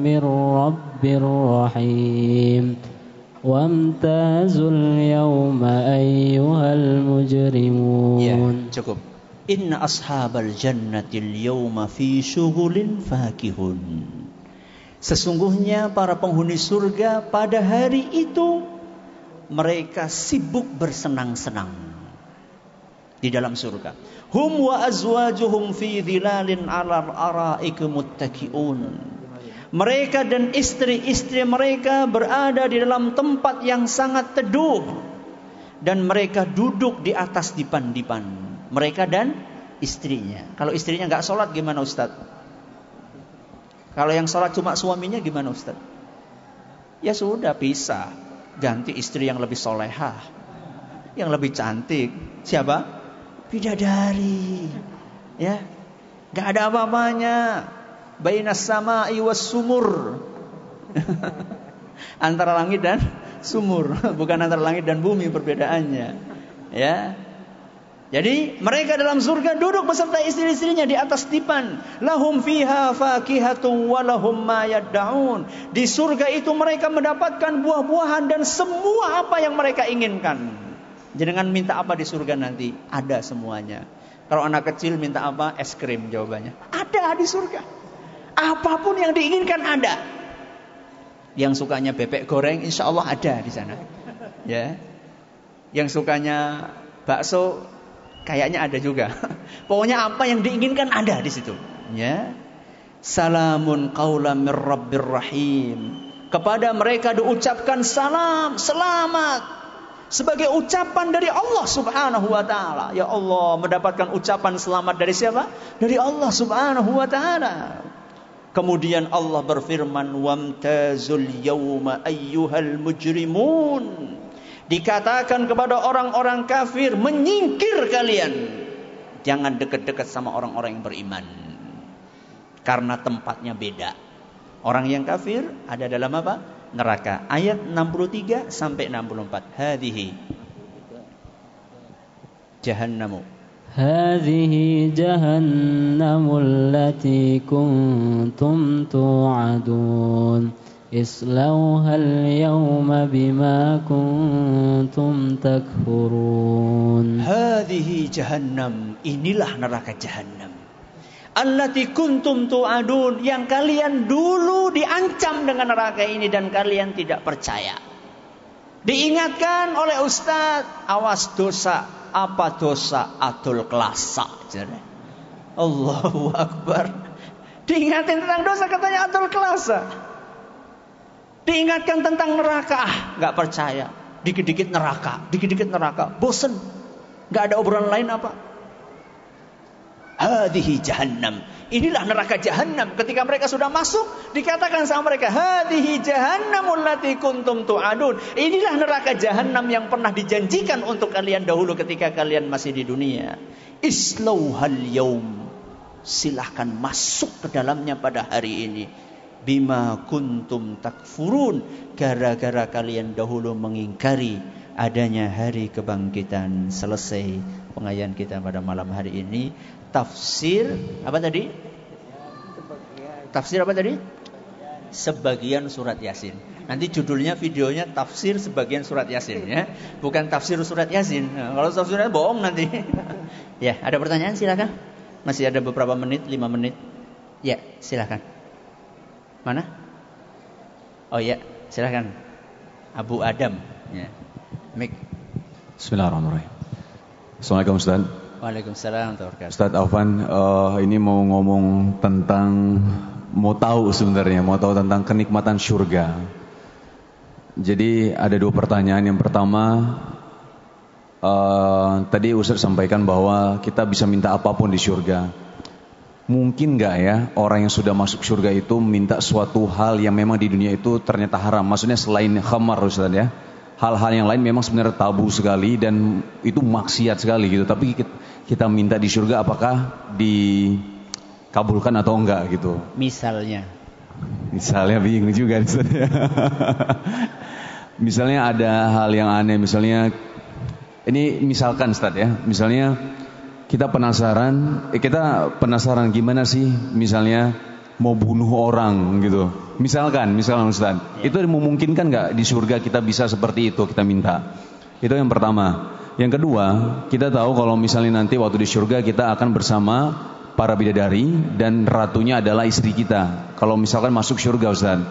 B: mir rabbir rahim. Wamtazul yawma ayyuhal mujrimun.
A: Ya, cukup. Inna ashabal jannatil yawma fi syughulin fakihun. Sesungguhnya para penghuni surga pada hari itu mereka sibuk bersenang-senang di dalam surga. Hum wa azwajuhum fi dhilalin 'alal ara'iki muttaki'un. Mereka dan istri-istri mereka berada di dalam tempat yang sangat teduh dan mereka duduk di atas dipan-dipan. Mereka dan istrinya. Kalau istrinya enggak sholat gimana Ustaz? Kalau yang sholat cuma suaminya gimana Ustaz? Ya sudah, pisah. Ganti istri yang lebih solehah, yang lebih cantik. Siapa? Bidadari. Ya, gak ada apa-apanya. Bainas sama'i was sumur. Antara langit dan sumur, bukan antara langit dan bumi perbedaannya. Ya. Jadi mereka dalam surga duduk beserta istri-istrinya di atas dipan. Lahum fiha fakihatun wa lahum ma yadda'un. Di surga itu mereka mendapatkan buah-buahan dan semua apa yang mereka inginkan. Jangan minta apa di surga nanti, ada semuanya. Kalau anak kecil minta apa? Es krim jawabannya. Ada di surga. Apapun yang diinginkan ada. Yang sukanya bebek goreng insya Allah ada di sana. Ya. Yang sukanya bakso kayaknya ada juga. Pokoknya apa yang diinginkan ada di situ. Ya. Salamun qaulan mir rabbir rahim. Kepada mereka diucapkan salam, selamat. sebagai ucapan dari Allah Subhanahu wa taala. Ya Allah, mendapatkan ucapan selamat dari siapa? Dari Allah Subhanahu wa taala. Kemudian Allah berfirman, wamtazul yawma ayyuhal mujrimun. Dikatakan kepada orang-orang kafir, menyingkir kalian. Jangan dekat-dekat sama orang-orang yang beriman. Karena tempatnya beda. Orang yang kafir ada dalam apa? Neraka. Ayat 63 sampai 64. Hadhihi jahannamu.
B: Hadhihi jahannamul lati kuntum tu'adun. Islauhal yawma bima kuntum takfurun.
A: Hadhihi jahannam. Inilah neraka jahannam. Allati kuntum tu'adun, yang kalian dulu diancam dengan neraka ini dan kalian tidak percaya. Diingatkan oleh ustaz, awas dosa. Apa dosa? Atul kelasa. Allahu Akbar. Diingatin tentang dosa, katanya atul kelasa. Diingatkan tentang neraka, nggak percaya. Dikit-dikit neraka, dikit-dikit neraka. Bosen. Nggak ada obrolan lain apa? Hadhihi jahannam. Inilah neraka jahannam. Ketika mereka sudah masuk, dikatakan sama mereka, hadhihi jahannamul lati kuntum tu'adun. Inilah neraka jahannam yang pernah dijanjikan untuk kalian dahulu ketika kalian masih di dunia. Islauhal yaum. Silahkan masuk ke dalamnya pada hari ini. Bima kuntum takfurun. Gara-gara kalian dahulu mengingkari adanya hari kebangkitan. Selesai pengajian kita pada malam hari ini. Tafsir apa tadi? Tafsir apa tadi? Sebagian surat Yasin. Nanti judulnya videonya tafsir sebagian surat Yasin ya. Bukan tafsir surat Yasin. Nah, kalau tafsirnya bohong nanti. Ya, ada pertanyaan silakan. Masih ada beberapa menit, 5 menit. Ya, silakan. Mana? Oh ya, silakan. Abu Adam ya. Mik.
D: Bismillahirrahmanirrahim. Assalamualaikum Ustaz.
A: Waalaikumsalam warahmatullahi wabarakatuh.
D: Ustaz Afwan, ini mau ngomong tentang, mau tahu tentang kenikmatan surga. Jadi ada 2 pertanyaan. Yang pertama, tadi Ustaz sampaikan bahwa kita bisa minta apapun di surga. Mungkin nggak ya orang yang sudah masuk surga itu minta suatu hal yang memang di dunia itu ternyata haram? Maksudnya selain khamar Ustaz ya. Hal-hal yang lain memang sebenarnya tabu sekali dan itu maksiat sekali gitu. Tapi kita minta di surga apakah dikabulkan atau enggak gitu.
A: Misalnya bingung juga
D: Misalnya ada hal yang aneh. Misalnya ini misalkan Ustaz ya. Misalnya kita penasaran gimana sih misalnya mau bunuh orang gitu. Misalkan Ustaz, itu memungkinkan nggak di surga kita bisa seperti itu kita minta? Itu yang pertama. Yang kedua, kita tahu kalau misalnya nanti waktu di surga kita akan bersama para bidadari dan ratunya adalah istri kita. Kalau misalkan masuk surga Ustaz.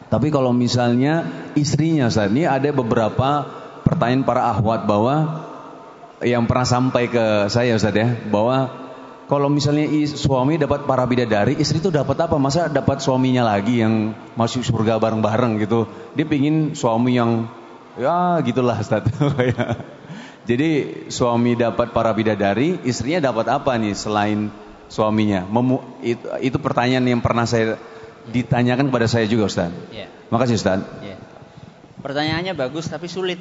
D: Tapi kalau misalnya istrinya Ustaz, ini ada beberapa pertanyaan para akhwat bahwa yang pernah sampai ke saya Ustaz ya, bahwa kalau misalnya suami dapat para bidadari, istri itu dapat apa? Masa dapat suaminya lagi yang masuk surga bareng-bareng gitu. Dia pingin suami yang ya gitulah Ustaz. Jadi suami dapat para bidadari, istrinya dapat apa nih selain suaminya? Itu pertanyaan yang pernah saya ditanyakan kepada saya juga Ustaz.
A: Ya.
D: Makasih Ustaz.
A: Ya. Pertanyaannya bagus tapi sulit.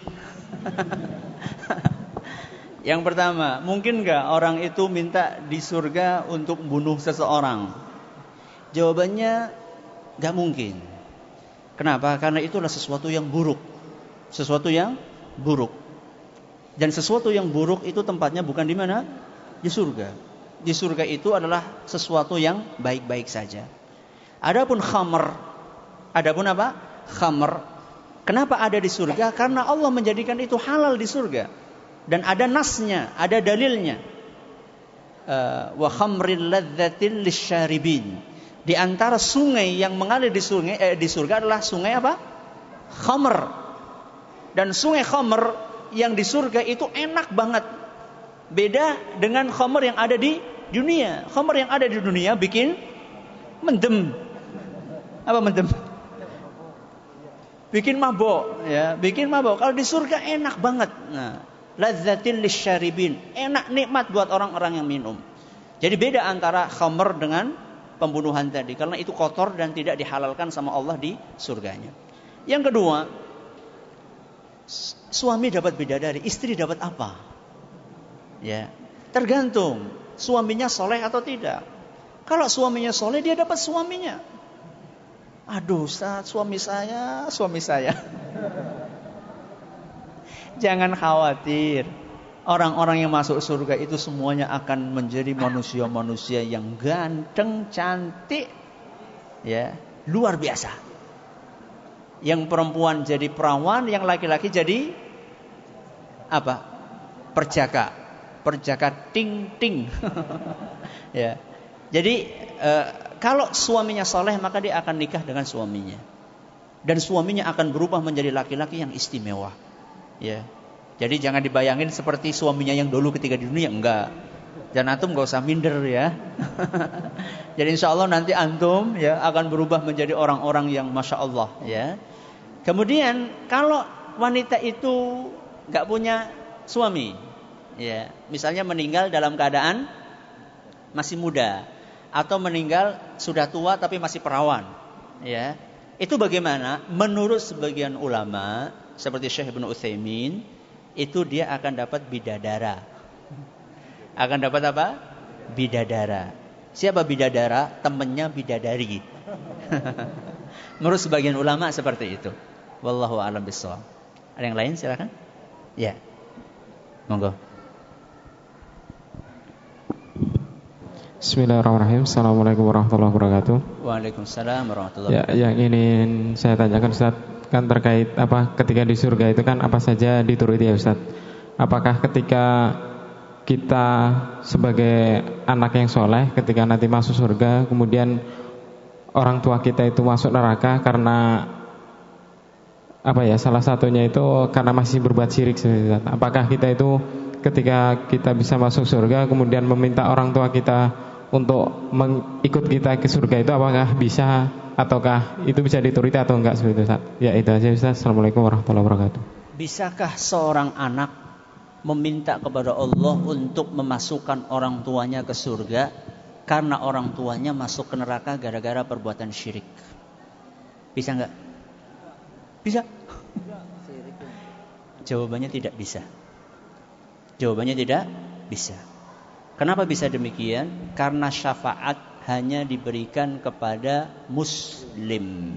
A: Yang pertama, mungkin nggak orang itu minta di surga untuk bunuh seseorang? Jawabannya nggak mungkin. Kenapa? Karena itulah sesuatu yang buruk. Sesuatu yang buruk. Dan sesuatu yang buruk itu tempatnya bukan di mana? Di surga. Di surga itu adalah sesuatu yang baik-baik saja. Adapun khamr, adapun apa? Khamr. Kenapa ada di surga? Karena Allah menjadikan itu halal di surga. Dan ada nasnya, ada dalilnya. Wa khamril ladzatil lisyaribin. Di antara sungai yang mengalir di surga adalah sungai apa? Khamr. Dan sungai khamr yang di surga itu enak banget. Beda dengan khamr yang ada di dunia. Khamr yang ada di dunia bikin mendem. Apa mendem? bikin mabok, ya, bikin mabok. Kalau di surga enak banget. Nah, lazzatil lisyaribin, enak nikmat buat orang-orang yang minum. Jadi beda antara khamr dengan pembunuhan tadi, karena itu kotor dan tidak dihalalkan sama Allah di surganya. Yang kedua, suami dapat bidadari, istri dapat apa? Ya, tergantung suaminya soleh atau tidak. Kalau suaminya soleh, dia dapat suaminya. Aduh Ustaz, suami saya. Jangan khawatir. Orang-orang yang masuk surga itu semuanya akan menjadi manusia-manusia yang ganteng, cantik, ya, luar biasa. Yang perempuan jadi perawan, yang laki-laki jadi apa? Perjaka ting-ting. Ya. Jadi kalau suaminya soleh, maka dia akan nikah dengan suaminya, dan suaminya akan berubah menjadi laki-laki yang istimewa. Ya. Jadi jangan dibayangin seperti suaminya yang dulu ketika di dunia, enggak. Dan antum gak usah minder ya. Jadi insya Allah nanti antum ya akan berubah menjadi orang-orang yang masya Allah ya. Kemudian kalau wanita itu gak punya suami, ya, misalnya meninggal dalam keadaan masih muda, atau meninggal sudah tua tapi masih perawan, ya, itu bagaimana? Menurut sebagian ulama seperti Syekh Ibnu Utsaimin, itu dia akan dapat bidadara. Akan dapat apa? Bidadara. Siapa bidadara? Temannya bidadari. Menurut sebagian ulama seperti itu. Wallahu a'lam bishawab. Ada yang lain silakan? Ya. Monggo.
E: Bismillahirrahmanirrahim. Assalamualaikum warahmatullahi wabarakatuh.
A: Waalaikumsalam warahmatullahi wabarakatuh.
E: Ya, yang ingin saya tanyakan Ustaz, kan terkait apa ketika di surga itu kan apa saja dituruti ya Ustaz? Apakah ketika kita sebagai anak yang soleh, ketika nanti masuk surga, kemudian orang tua kita itu masuk neraka karena apa ya? Salah satunya itu karena masih berbuat syirik, Ustaz. Apakah kita itu ketika kita bisa masuk surga, kemudian meminta orang tua kita untuk mengikut kita ke surga itu apakah bisa, ataukah itu bisa dituruti atau enggak seperti itu Ustaz? Ya itu aja Ustaz. Assalamualaikum warahmatullahi wabarakatuh.
A: Bisakah seorang anak meminta kepada Allah untuk memasukkan orang tuanya ke surga karena orang tuanya masuk ke neraka gara-gara perbuatan syirik? Bisa enggak? Bisa? Jawabannya tidak bisa. Jawabannya tidak bisa. Kenapa bisa demikian? Karena syafaat hanya diberikan kepada muslim.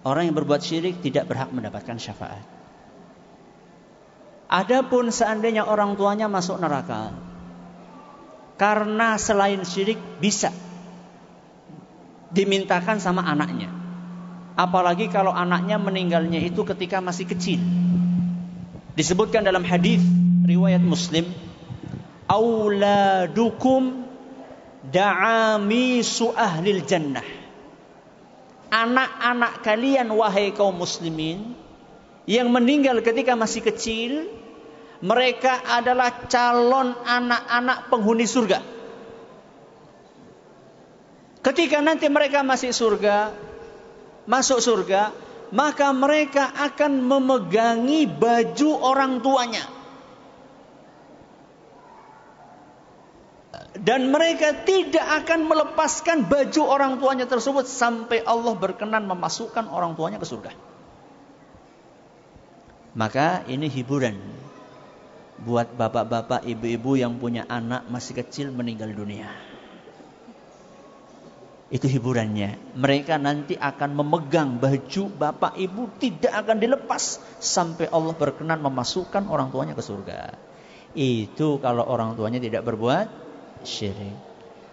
A: Orang yang berbuat syirik tidak berhak mendapatkan syafaat. Adapun seandainya orang tuanya masuk neraka karena selain syirik, bisa dimintakan sama anaknya. Apalagi kalau anaknya meninggalnya itu ketika masih kecil. Disebutkan dalam hadis riwayat Muslim, auladukum da'amisu ahlil jannah. Anak-anak kalian wahai kaum muslimin yang meninggal ketika masih kecil, mereka adalah calon anak-anak penghuni surga. Ketika nanti mereka masuk surga, maka mereka akan memegangi baju orang tuanya. Dan mereka tidak akan melepaskan baju orang tuanya tersebut sampai Allah berkenan memasukkan orang tuanya ke surga. Maka ini hiburan buat bapak-bapak, ibu-ibu yang punya anak masih kecil meninggal dunia. Itu hiburannya. Mereka nanti akan memegang baju bapak ibu, tidak akan dilepas sampai Allah berkenan memasukkan orang tuanya ke surga. Itu kalau orang tuanya tidak berbuat syirik.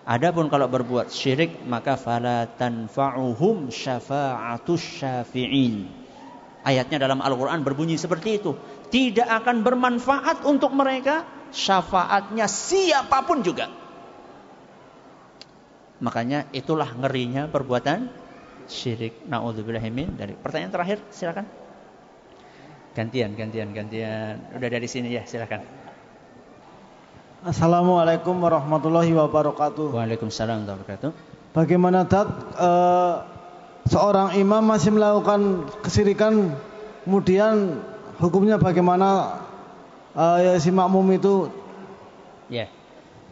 A: Adapun kalau berbuat syirik, maka fala tanfa'uhum syafa'atus syafi'in. Ayatnya dalam Al-Quran berbunyi seperti itu. Tidak akan bermanfaat untuk mereka syafaatnya siapapun juga. Makanya itulah ngerinya perbuatan syirik. Na'udzubillahimin dari. Pertanyaan terakhir, silakan. Gantian. Udah dari sini ya, silakan.
F: Assalamualaikum warahmatullahi wabarakatuh.
A: Waalaikumsalam warahmatullahi wabarakatuh.
F: Bagaimana Tat seorang imam masih melakukan kesyirikan, kemudian hukumnya bagaimana si makmum itu?
A: Ya.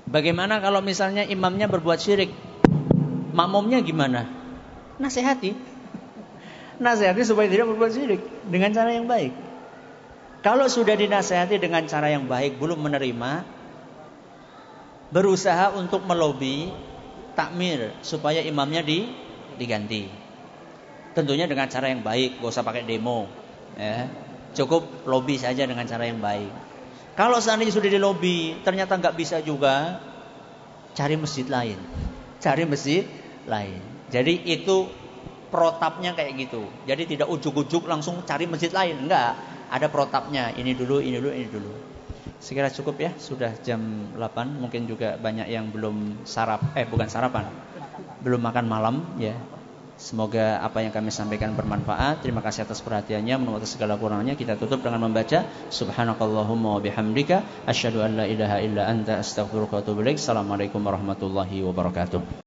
A: Bagaimana kalau misalnya imamnya berbuat syirik? Makmumnya gimana? Nasihati. Nasihati supaya tidak berbuat syirik dengan cara yang baik. Kalau sudah dinasihati dengan cara yang baik belum menerima, berusaha untuk melobi takmir supaya imamnya diganti. Tentunya dengan cara yang baik, gak usah pakai demo. Ya. Cukup lobi saja dengan cara yang baik. Kalau seandainya sudah dilobi ternyata nggak bisa juga, cari masjid lain. Cari masjid lain. Jadi itu protapnya kayak gitu. Jadi tidak ujuk-ujuk langsung cari masjid lain, enggak. Ada protapnya. Ini dulu, ini dulu, ini dulu. Sekira cukup ya, sudah jam 8. Mungkin juga banyak yang belum bukan sarapan. Belum makan malam ya. Semoga apa yang kami sampaikan bermanfaat. Terima kasih atas perhatiannya. Menurut segala kurangnya kita tutup dengan membaca Subhanakallahumma wa bihamdika asyhadu an la ilaha illa anta astaghfiruka wa atubu ilaik. Assalamualaikum warahmatullahi wabarakatuh.